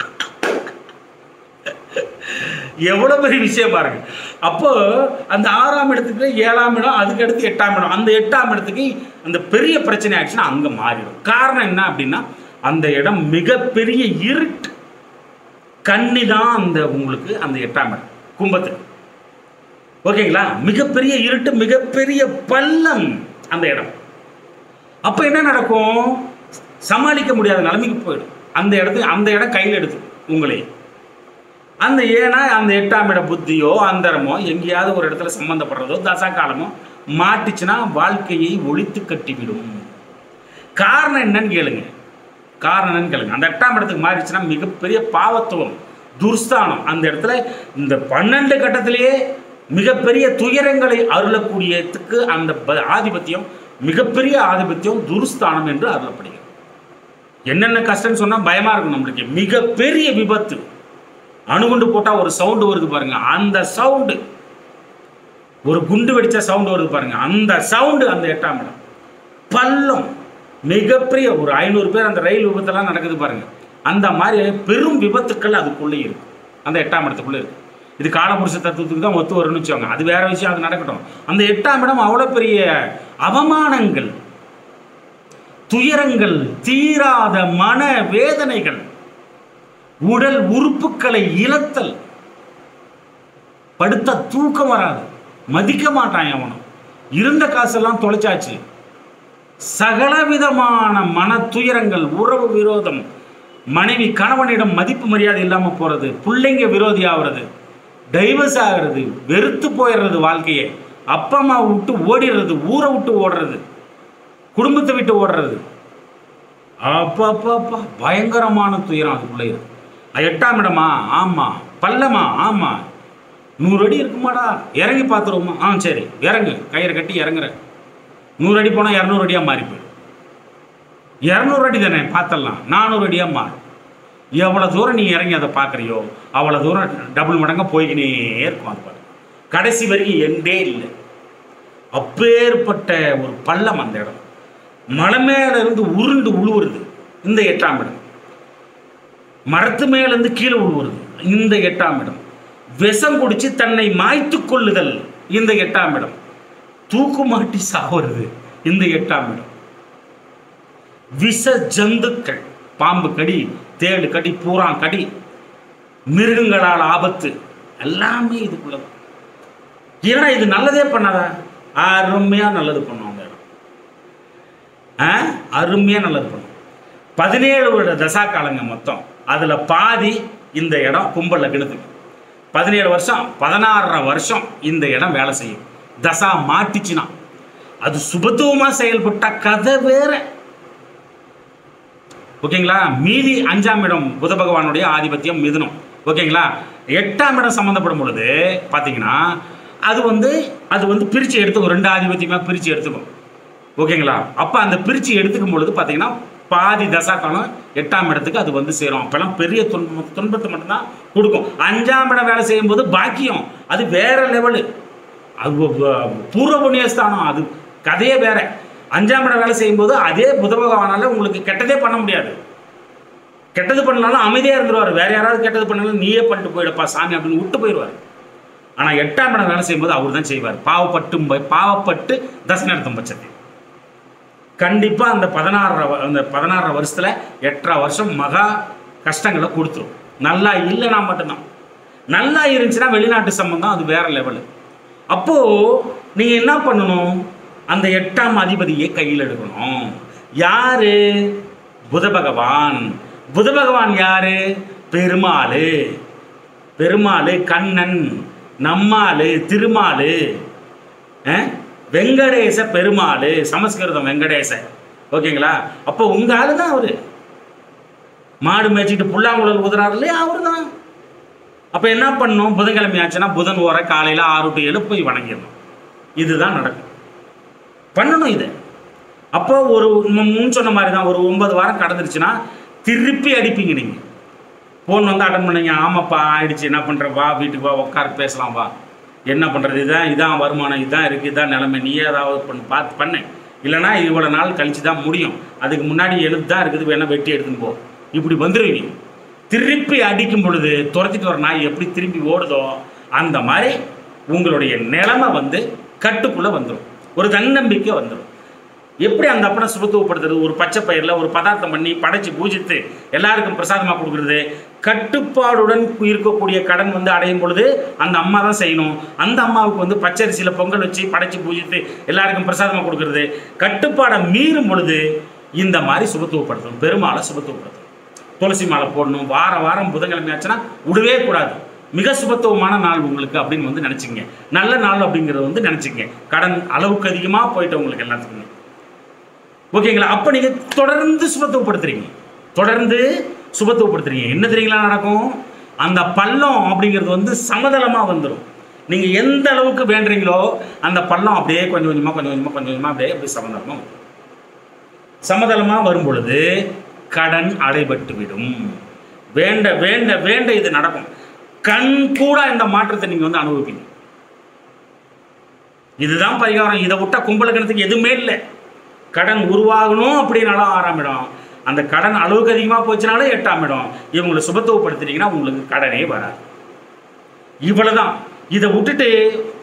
எவ்வளோ பெரிய விஷயம் பாருங்க. அப்போ அந்த 6ஆம் இடத்துக்கு 7ஆம் இடம், அதுக்கு அடுத்து 8ஆம் இடம், அந்த 8ஆம் இடத்துக்கு அந்த பெரிய பிரச்சனை ஆச்சுன்னா அங்கே மாறிடும். காரணம் என்ன அப்படின்னா, அந்த இடம் மிகப்பெரிய இருட்டு, கன்னி தான் அந்த உங்களுக்கு அந்த 8ஆம் இடம் கும்பத்துக்கு. ஓகேங்களா? மிகப்பெரிய இருட்டு, மிகப்பெரிய பள்ளம் அந்த இடம். அப்போ என்ன நடக்கும்? சமாளிக்க முடியாத நிலைமைக்கு போயிடும். அந்த இடம் கையில் எடுத்து உங்களே அந்த ஏன்னா அந்த 8ஆம் இட புத்தியோ அந்தரமோ எங்கேயாவது ஒரு இடத்துல சம்மந்தப்படுறதோ தசா காலமோ மாட்டிச்சுன்னா வாழ்க்கையை ஒழித்து கட்டிவிடும். காரணம் என்னன்னு கேளுங்க. அந்த 8ஆம் இடத்துக்கு மாறிச்சுன்னா மிகப்பெரிய பாவத்துவம், துர்ஸ்தானம். அந்த இடத்துல இந்த 12 கட்டத்திலேயே மிகப்பெரிய துயரங்களை அருளக்கூடியதுக்கு அந்த ஆதிபத்தியம், மிகப்பெரிய ஆதிபத்தியம் துர்ஸ்தானம் என்று அருளப்படுகிறது. என்னென்ன கஷ்டம்னு சொன்னால் பயமாக இருக்கும் நம்மளுக்கு. மிகப்பெரிய விபத்து, அணுகுண்டு போட்டால் ஒரு சவுண்டு வருது பாருங்க, அந்த சவுண்டு, ஒரு குண்டு வெடிச்ச சவுண்டு வருது பாருங்க, அந்த சவுண்டு அந்த 8ஆம் இடம். பள்ளம், மிகப்பெரிய ஒரு 500 பேர் அந்த ரயில் விபத்தெல்லாம் நடக்குது பாருங்க, அந்த மாதிரி பெரும் விபத்துக்கள் அதுக்குள்ளே இருக்கு, அந்த 8ஆம் இடத்துக்குள்ளே இருக்கு. இது காலபுருஷ தத்துவத்துக்கு தான் ஒத்து வரும்னு வச்சுவாங்க, அது வேற விஷயம், அது நடக்கட்டும். அந்த 8ஆம் இடம் அவ்வளோ பெரிய அவமானங்கள், துயரங்கள், தீராத மன வேதனைகள், உடல் உறுப்புகளை இழத்தல், படுத்த தூக்கம் வராது, மதிக்க மாட்டான் எவனும், இருந்த காசெல்லாம் தொலைச்சாச்சு, சகலவிதமான மன துயரங்கள், உறவு விரோதம், மனைவி கணவனிடம் மதிப்பு மரியாதை இல்லாமல் போகிறது, பிள்ளைங்க விரோதி ஆகிறது, டைவர்ஸ் ஆகிறது, வெறுத்து போயிடுறது வாழ்க்கையே, அப்பா அம்மா விட்டு ஓடிடுறது, ஊரை விட்டு ஓடுறது, குடும்பத்தை விட்டு ஓடுறது, அப்பா அப்பா அப்பா பயங்கரமான துயரம் அதுக்குள்ளே இருக்கு. 8ஆம் இடமா? ஆமாம். பள்ளமா? ஆமாம். 100 அடி இருக்குமாடா, இறங்கி பார்த்துருவோமா? சரி இறங்கு, கயிறை கட்டி இறங்குற. 100 அடி போனால் 200 அடியாக மாறி போயிடும். 200 அடி தானே பார்த்தலாம், 400 அடியாக மாறும். எவ்வளோ தூரம் நீ இறங்கி அதை பார்க்குறியோ அவ்வளோ தூரம் டபுள் மடங்காக போய்கினே இருக்கும். அது பாரு, கடைசி வரைக்கும் எண்டே இல்லை. அப்பேற்பட்ட ஒரு பள்ளம் அந்த இடம். மலை மேல இருந்து உருண்டு உழுவுறது இந்த 8ஆம் இடம். மரத்து மேலேருந்து கீழே உழுவுறது இந்த 8ஆம் இடம். விஷம் குடிச்சு தன்னை மாய்த்து கொள்ளுதல் இந்த 8ஆம் இடம். தூக்கு மாட்டி சாவுறது இந்த 8ஆம் இடம். விஷ ஜந்துக்கள், பாம்பு கடி, தேடு கடி, பூரான் கடி, மிருகங்களால் ஆபத்து எல்லாமே இதுக்குள்ள. ஏன்னா இது நல்லதே பண்ணாதா? அருமையா நல்லது பண்ணும் அந்த இடம். அருமையா நல்லது பண்ணும். 17 வருட தசா காலங்க மொத்தம். அதுல பாதி இந்த இடம் கும்ப லக்னத்துக்கு. 17 வருஷம் 16 வருஷம் இந்த இடம் வேலை செய்யும். தசா மாட்டிச்சுனா அது சுபத்துவமா செயல்பட்ட கதை வேற. ஓகேங்களா? மீதி 5ஆம் இடம் புத பகவானுடைய ஆதிபத்தியம் மிதுனம். ஓகேங்களா? 8ஆம் இடம் சம்மந்தப்படும் பொழுது பார்த்தீங்கன்னா அது வந்து பிரித்து எடுத்துக்கும். 2 ஆதிபத்தியமாக பிரித்து எடுத்துக்கும். ஓகேங்களா? அப்போ அந்த பிரித்து எடுத்துக்கும் பொழுது பார்த்தீங்கன்னா பாதி தசா காலம் 8ஆம் இடத்துக்கு அது வந்து சேரும். அப்போல்லாம் பெரிய துன்பத்தை மட்டும்தான் கொடுக்கும். 5ஆம் இடம் வேலை செய்யும்போது பாக்கியம், அது வேற லெவலு. அது பூர்வ புண்ணியஸ்தானம், அது கதையே வேற. 5ஆம் இடம் வேலை செய்யும்போது அதே புத பகவானால உங்களுக்கு கெட்டதே பண்ண முடியாது. கெட்டது பண்ணாலும் அமைதியாக இருந்துருவார். வேற யாராவது கெட்டது பண்ணாலும் நீயே பண்ணிட்டு போயிடப்பா சாமி அப்படின்னு விட்டு போயிடுவார். ஆனால் 8ஆம் இடம் வேலை செய்யும்போது அவர் தான் செய்வார். பாவப்பட்டு தசை நடத்தும் பட்சத்தில் கண்டிப்பாக அந்த 16 வருஷத்தில் 8.5 வருஷம் மகா கஷ்டங்களை கொடுத்துரும். நல்லா இல்லைனா மட்டும்தான். நல்லா இருந்துச்சுன்னா வெளிநாட்டு சம்பந்தம், அது வேற லெவலு. அப்போது நீங்கள் என்ன பண்ணணும்? அந்த 8ஆம் அதிபதியை கையில் எடுக்கணும். யாரு? புத பகவான். புத பகவான் யாரு? பெருமாள். கண்ணன், நம்மாள், திருமால், வெங்கடேச பெருமாள், சமஸ்கிருதம் வெங்கடேச. ஓகேங்களா? அப்போ உங்க ஆளு தான் அவரு. மாடு மேய்ச்சிட்டு புல்லாங்குழல் ஊதுறாரு இல்லையா, அவரு தான். அப்போ என்ன பண்ணணும்? புதன்கிழமை ஆச்சுன்னா புதன் ஓர காலையில் 6 to 7 போய் வணங்கிடணும். இதுதான் நடக்கும். பண்ணணும் இதை. அப்போ ஒரு முன் சொன்ன மாதிரி தான், ஒரு 9 வாரம் கடந்துருச்சுன்னா திருப்பி அடிப்பீங்க. நீங்கள் ஃபோன் வந்து அட்டன் பண்ணீங்க, ஆமாப்பா ஆயிடுச்சு, என்ன பண்ணுற, வா வீட்டுக்கு வா, உட்கார பேசலாம், வா, என்ன பண்ணுறது, இதான் வருமானம், இதான் இருக்குது, இதான் நிலைமை, நீயே ஏதாவது பார்த்து பண்ணு, இல்லைனா இவ்வளோ நாள் கழிச்சு தான் முடியும், அதுக்கு முன்னாடி எழுத்து தான் இருக்குது, வேணால் வெட்டி எடுத்துன்னு போ, இப்படி வந்துடுவீங்க. திருப்பி அடிக்கும் பொழுது துரத்திட்டு வர நாய் எப்படி திரும்பி ஓடுதோ அந்த மாதிரி உங்களுடைய நிலைமை வந்து கட்டுக்குள்ளே வந்துடும். ஒரு தன்னம்பிக்கை வந்துடும். எப்படி அந்த அப்பனை சுபத்துவப்படுத்துறது? ஒரு பச்சை பயிரில் ஒரு பதார்த்தம் பண்ணி படைச்சு பூஜித்து எல்லாருக்கும் பிரசாதமாக கொடுக்குறது. கட்டுப்பாடுடன் இருக்கக்கூடிய கடன் வந்து அடையும் பொழுது அந்த அம்மா தான் செய்யணும். அந்த அம்மாவுக்கு வந்து பச்சரிசியில் பொங்கல் வச்சு படைச்சு பூஜித்து எல்லாருக்கும் பிரசாதமாக கொடுக்குறது. கட்டுப்பாடை மீறும் பொழுது இந்த மாதிரி சுபத்துவப்படுத்தணும். பெருமாளை சுபத்துவப்படுத்தணும். துளசி மாலை போடணும். வாரம் புதன்கிழமை ஆச்சுன்னா விடவே கூடாது. மிக சுபத்துவமான நாள் உங்களுக்கு அப்படின்னு வந்து நினச்சிங்க. நல்ல நாள் அப்படிங்கிறது வந்து நினச்சிங்க. கடன் அளவுக்கு அதிகமாக போயிட்டு உங்களுக்கு எல்லாத்துக்குமே. ஓகேங்களா? அப்போ நீங்கள் தொடர்ந்து சுபத்துவப்படுத்துறீங்க. என்ன தெரியுங்களா நடக்கும்? அந்த பள்ளம் அப்படிங்கிறது வந்து சமதளமாக வந்துடும். நீங்கள் எந்த அளவுக்கு வேண்டுறீங்களோ அந்த பள்ளம் அப்படியே கொஞ்சம் கொஞ்சமாக அப்படியே சமதளமாக வரும் பொழுது கடன் அடைபட்டு விடும். வேண்ட இது நடக்கும். கண் கூட இந்த மாற்றத்தை நீங்கள் வந்து அனுபவிப்பீங்க. இதுதான் பரிகாரம். இதை விட்டா கும்பலக்கணத்துக்கு எதுவுமே இல்லை. கடன் உருவாகணும் அப்படின்னாலும் 6ஆம் இடம். அந்த கடன் அளவுக்கு அதிகமாக போச்சுனாலும் 8ஆம் இடம். இவங்களை சுபத்துவப்படுத்தினீங்கன்னா உங்களுக்கு கடனே வராது. இவ்வளவுதான். இதை விட்டுட்டு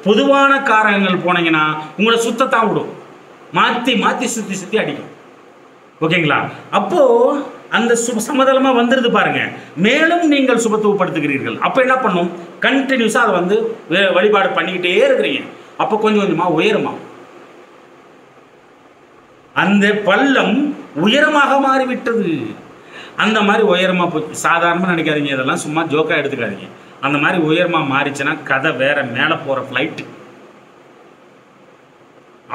பொதுவான காரகங்கள் போனீங்கன்னா உங்களை சுத்தத்தான் விடும். மாற்றி சுற்றி அடிக்கும். ஓகேங்களா? அப்போ அந்த சமதளமாக வந்துடுது பாருங்க. மேலும் நீங்கள் சுபத்துவப்படுத்துகிறீர்கள். அப்போ என்ன பண்ணும்? கண்டினியூஸாக அதை வந்து வழிபாடு பண்ணிக்கிட்டே இருக்கிறீங்க. அப்போ கொஞ்சம் கொஞ்சமாக உயருமா. அந்த பள்ளம் உயரமாக மாறிவிட்டது. அந்த மாதிரி உயரமாக போச்சு. சாதாரணமாக நினைக்காதீங்க, இதெல்லாம் சும்மா ஜோக்காக எடுத்துக்காதீங்க. அந்த மாதிரி உயரமாக மாறிச்சுன்னா கதை வேற. மேலே போகிற ஃப்ளைட்டு.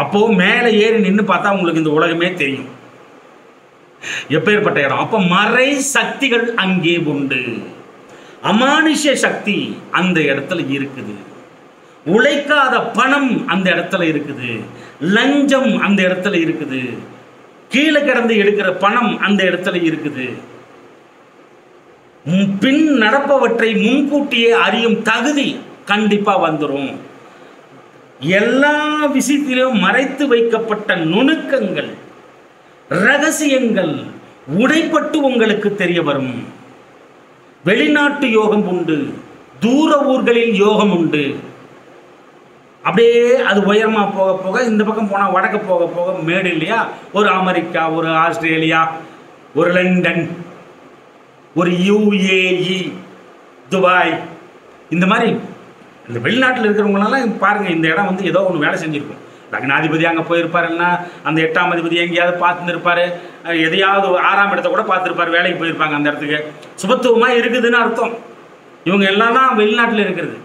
அப்போ மேலே ஏறி நின்று பார்த்தா உங்களுக்கு இந்த உலகமே தெரியும். எப்பேற்பட்ட இடம். அப்போ மறை சக்திகள் அங்கே உண்டு. அமானுஷ்ய சக்தி அந்த இடத்துல இருக்குது. உழைக்காத பணம் அந்த இடத்துல இருக்குது. லஞ்சம் அந்த இடத்துல இருக்குது. கீழே கிடந்து எடுக்கிற பணம் அந்த இடத்துல இருக்குது. பின் நடப்பவற்றை முன்கூட்டியே அறியும் தகுதி கண்டிப்பா வந்துடும். எல்லா விஷயத்திலும் மறைத்து வைக்கப்பட்ட நுணுக்கங்கள், ரகசியங்கள் உடைப்பட்டு உங்களுக்கு தெரிய வரும். வெளிநாட்டு யோகம் உண்டு, தூர ஊர்களில் யோகம் உண்டு. அப்படியே அது உயரமா போக போக இந்த பக்கம் போனால் வடக்கு போக போக மேடு இல்லையா, ஒரு அமெரிக்கா, ஒரு ஆஸ்திரேலியா, ஒரு லண்டன், ஒரு UAE, துபாய், இந்த மாதிரி இந்த வெளிநாட்டில் இருக்கிறவங்களெல்லாம் பாருங்க, இந்த இடம் வந்து ஏதோ ஒன்று வேலை செஞ்சுருக்கும். லக்னாதிபதி அங்கே போயிருப்பாருன்னா அந்த 8ஆம் அதிபதி எங்கேயாவது பார்த்துருப்பாரு, எதையாவது 6ஆம் இடத்த கூட பார்த்துருப்பாரு, வேலைக்கு போயிருப்பாங்க. அந்த இடத்துக்கு சுபத்துவமாக இருக்குதுன்னு அர்த்தம். இவங்க எல்லாம் தான் வெளிநாட்டில் இருக்கிறது.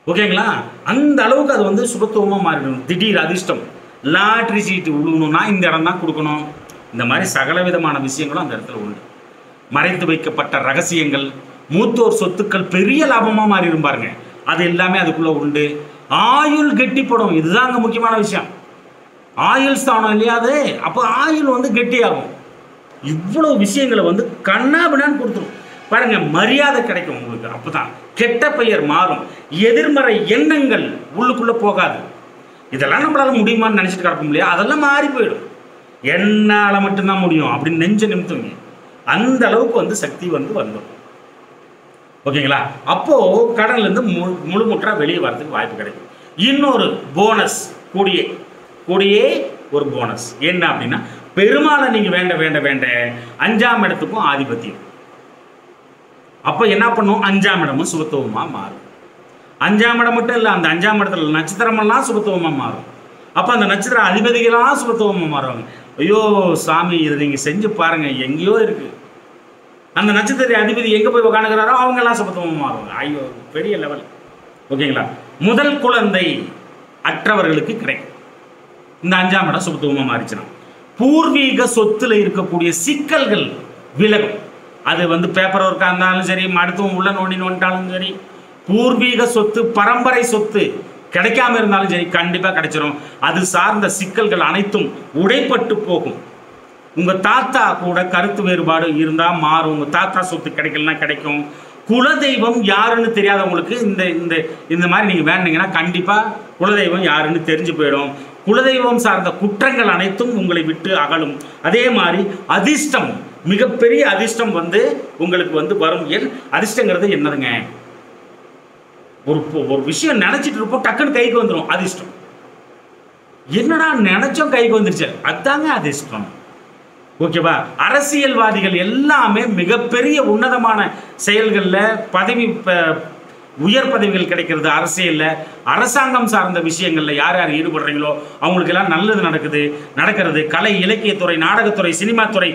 ஓகேங்களா? அந்த அளவுக்கு அது வந்து சுபத்துவமாக மாறிடும். திடீர் அதிர்ஷ்டம், லாட்ரி சீட்டு விழுகணும்னா இந்த இடம் தான் கொடுக்கணும். இந்த மாதிரி சகல விதமான விஷயங்களும் அந்த இடத்துல உண்டு. மறைத்து வைக்கப்பட்ட ரகசியங்கள், மூத்தோர் சொத்துக்கள் பெரிய லாபமாக மாறிடும் பாருங்க, அது எல்லாமே அதுக்குள்ளே உண்டு. ஆயுள் கெட்டிப்படும், இதுதான் அங்கே முக்கியமான விஷயம். ஆயுள் ஸ்தானம் இல்லையா அது, அப்போ ஆயுள் வந்து கெட்டியாகும். இவ்வளோ விஷயங்களை வந்து கண்ணாபின்னான்னு கொடுத்துரும் பாருங்க. மரியாதை கிடைக்கும் உங்களுக்கு. அப்போதான் கெட்ட பெயர் மாறும். எதிர்மறை எண்ணங்கள் உள்ளுக்குள்ளே போகாது. இதெல்லாம் நம்மளால முடியுமான்னு நினச்சிட்டு கிடப்போம் இல்லையா, அதெல்லாம் மாறி போயிடும். என்னால் மட்டும்தான் முடியும் அப்படின்னு நெஞ்ச நிமித்துங்க. அந்த அளவுக்கு வந்து சக்தி வந்து வந்துடும். ஓகேங்களா? அப்போ கடன்லேருந்து முழுமுற்றா வெளியே வரதுக்கு வாய்ப்பு கிடைக்கும். இன்னொரு போனஸ் கூடியே ஒரு போனஸ் என்ன அப்படின்னா, பெருமாளை நீங்க வேண்ட வேண்ட வேண்ட 5ஆம் இடத்துக்கும் ஆதிபத்தியம். அப்போ என்ன பண்ணும், 5ஆம் இடமும் சுபத்துவமா மாறும். 5ஆம் இடம் மட்டும் இல்லை, அந்த 5ஆம் இடத்துல நட்சத்திரமெல்லாம் சுபத்துவமா மாறும். அப்போ அந்த நட்சத்திர அதிபதிகளாம் சுபத்துவமா மாறுவாங்க. ஐயோ சாமி, இதை நீங்க செஞ்சு பாருங்க, எங்கேயோ இருக்கு. அந்த நட்சத்திர அதிபதி எங்க போய் உட்காந்துக்கிறாரோ அவங்க எல்லாம் சுபத்துவமா மாறுவாங்க. ஐயோ பெரிய லெவல். ஓகேங்களா? முதல் குழந்தை அற்றவர்களுக்கு கிடைக்கும் இந்த 5ஆம் இடம் சுபத்துவமா மாறிச்சுன்னா. பூர்வீக சொத்துல இருக்கக்கூடிய சிக்கல்கள் விலகும். அது வந்து பேப்பர் ஒர்க்காக இருந்தாலும் சரி, மருத்துவம் உள்ள நோண்டிட்டாலும் சரி, பூர்வீக சொத்து, பரம்பரை சொத்து கிடைக்காம இருந்தாலும் சரி, கண்டிப்பா கிடைச்சிடும். அது சார்ந்த சிக்கல்கள் அனைத்தும் உடைப்பட்டு போகும். உங்க தாத்தா கூட கருத்து வேறுபாடு இருந்தா மாறும். உங்க தாத்தா சொத்து கிடைக்கலன்னா கிடைக்கும். குலதெய்வம் யாருன்னு தெரியாதவங்களுக்கு இந்த இந்த இந்த மாதிரி நீங்க வேண்டீங்கன்னா கண்டிப்பா குலதெய்வம் யாருன்னு தெரிஞ்சு போயிடும். குலதெய்வம் சார்ந்த குற்றங்கள் அனைத்தும் உங்களை விட்டு அகலும். அதே மாதிரி அதிர்ஷ்டம், மிகப்பெரிய அதிர்ஷ்டம் வந்து உங்களுக்கு வந்து வரும். அதிர்ஷ்டங்கிறது என்னதுங்க? ஒரு விஷயம் நினைச்சிட்டு இருப்போம், டக்குன்னு கைக்கு வந்துடும் அதிர்ஷ்டம். என்னடா நினைச்சோம் கைக்கு வந்துருச்சு, அதாங்க அதிர்ஷ்டம். ஓகேவா? அரசியல்வாதிகள் எல்லாமே மிகப்பெரிய உன்னதமான செயல்களில் பதவி, உயர் பதவிகள் கிடைக்கிறது. அரசியலில், அரசாங்கம் சார்ந்த விஷயங்களில் யார் யார் ஈடுபடுறீங்களோ அவங்களுக்கு எல்லாம் நல்லது நடக்கிறது. கலை, இலக்கியத்துறை, நாடகத்துறை, சினிமாத்துறை,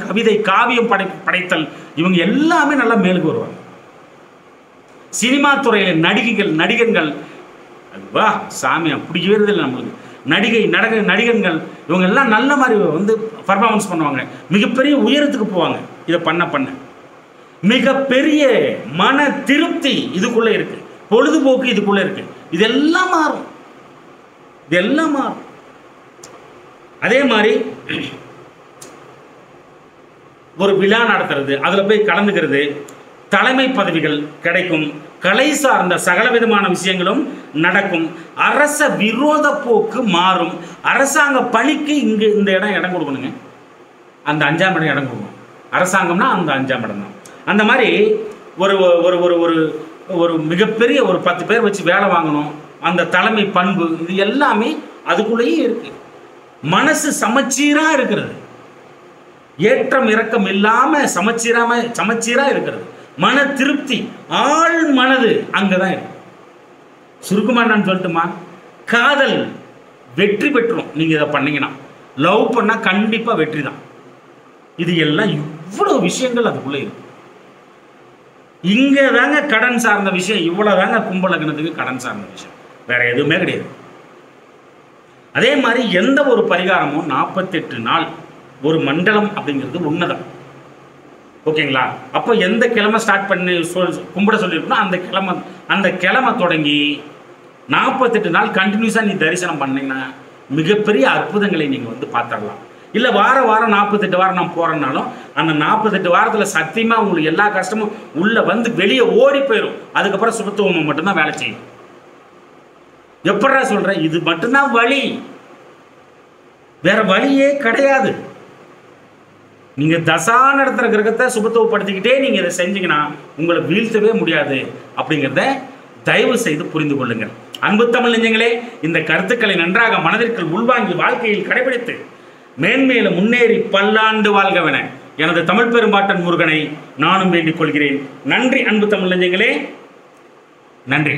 கவிதை, காவியம் படைத்தல், இவங்க எல்லாமே நல்லா மேலுக்கு வருவாங்க. சினிமா துறையில் நடிகர்கள் வா சாமி பிடிக்கவே இல்லை நம்மளுக்கு. நடிகர்கள் இவங்க எல்லாம் நல்ல மாதிரி வந்து பர்ஃபார்மன்ஸ் பண்ணுவாங்க, மிகப்பெரிய உயரத்துக்கு போவாங்க. இதை பண்ண மிகப்பெரிய மன திருப்தி இதுக்குள்ள இருக்கு, பொழுதுபோக்கு இதுக்குள்ள இருக்கு. இதெல்லாம் மாறும். அதே மாதிரி ஒரு விழா நடத்துறது, அதுல போய் கலந்துக்கிறது, தலைமை பதவிகள் கிடைக்கும். கலை சார்ந்த சகல விதமான விஷயங்களும் நடக்கும். அரச விரோத போக்கு மாறும். அரசாங்க பணிக்கு இங்கு இந்த இடம் கொடுக்கணுங்க. அந்த 5ஆம் இடம் இடம் கொடுக்கணும். அரசாங்கம்னா அந்த 5ஆம் இடம் தான். அந்த மாதிரி ஒரு ஒரு ஒரு ஒரு ஒரு மிகப்பெரிய ஒரு 10 பேர் வச்சு வேலை வாங்கணும். அந்த தலைமை பண்பு இது எல்லாமே அதுக்குள்ளேயே இருக்கு. மனசு சமச்சீரா இருக்கிறது, ஏற்றம் இறக்கம் இல்லாம சமச்சீரா இருக்கிறது. மன திருப்தி, ஆள் மனது அங்கதான் இருக்கு. சுருக்கமா நான் சொல்லட்டுமா, காதல் வெற்றி பெற்றுரும். நீங்க இதை பண்ணீங்கன்னா, லவ் பண்ணா கண்டிப்பா வெற்றி தான். இது எல்லாம் இவ்வளவு விஷயங்கள் அதுக்குள்ள இருக்கு. இங்க தாங்க கடன் சார்ந்த விஷயம், இவ்வளவு தாங்க கும்ப லக்னத்துக்கு கடன் சார்ந்த விஷயம், வேற எதுவுமே கிடையாது. அதே மாதிரி எந்த ஒரு பரிகாரமும் 48 நாள் ஒரு மண்டலம் அப்படிங்கிறது உன்னதம். ஓகேங்களா? அப்போ எந்த கிழமை ஸ்டார்ட் பண்ணி கும்பிட சொல்லியிருக்கணும் அந்த கிழமை தொடங்கி 48 நாள் கண்டினியூஸாக நீ தரிசனம் பண்ணீங்கன்னா மிகப்பெரிய அற்புதங்களை நீங்கள் வந்து பார்த்துடலாம். இல்லை வாரம் 48 வாரம் நான் போகிறேன்னாலும் அந்த 48 வாரத்தில் சத்தியமாக உங்களுக்கு எல்லா கஷ்டமும் உள்ளே வந்து வெளியே ஓடி போயிடும். அதுக்கப்புறம் சுபத்துவம் மட்டும்தான் வேலை செய்யும். எப்படா சொல்கிறேன்? இது மட்டும்தான் வழி, வேற வழியே கிடையாது. நீங்கள் தசா நடத்துகிற கிரகத்தை சுபத்துவப்படுத்திக்கிட்டே நீங்கள் இதை செஞ்சீங்கன்னா உங்களை வீழ்த்தவே முடியாது அப்படிங்கிறத தயவு செய்து புரிந்து கொள்ளுங்கள். அன்பு தமிழ் நெஞ்சங்களே, இந்த கருத்துக்களை நன்றாக மனதிற்குள் உள்வாங்கி வாழ்க்கையில் கடைபிடித்து மேன்மேலும் முன்னேறி பல்லாண்டு வாழ்கவென எனது தமிழ் பெரும்பாட்டன் முருகனை நானும் வேண்டிக் கொள்கிறேன். நன்றி அன்பு தமிழ் நெஞ்சங்களே, நன்றி.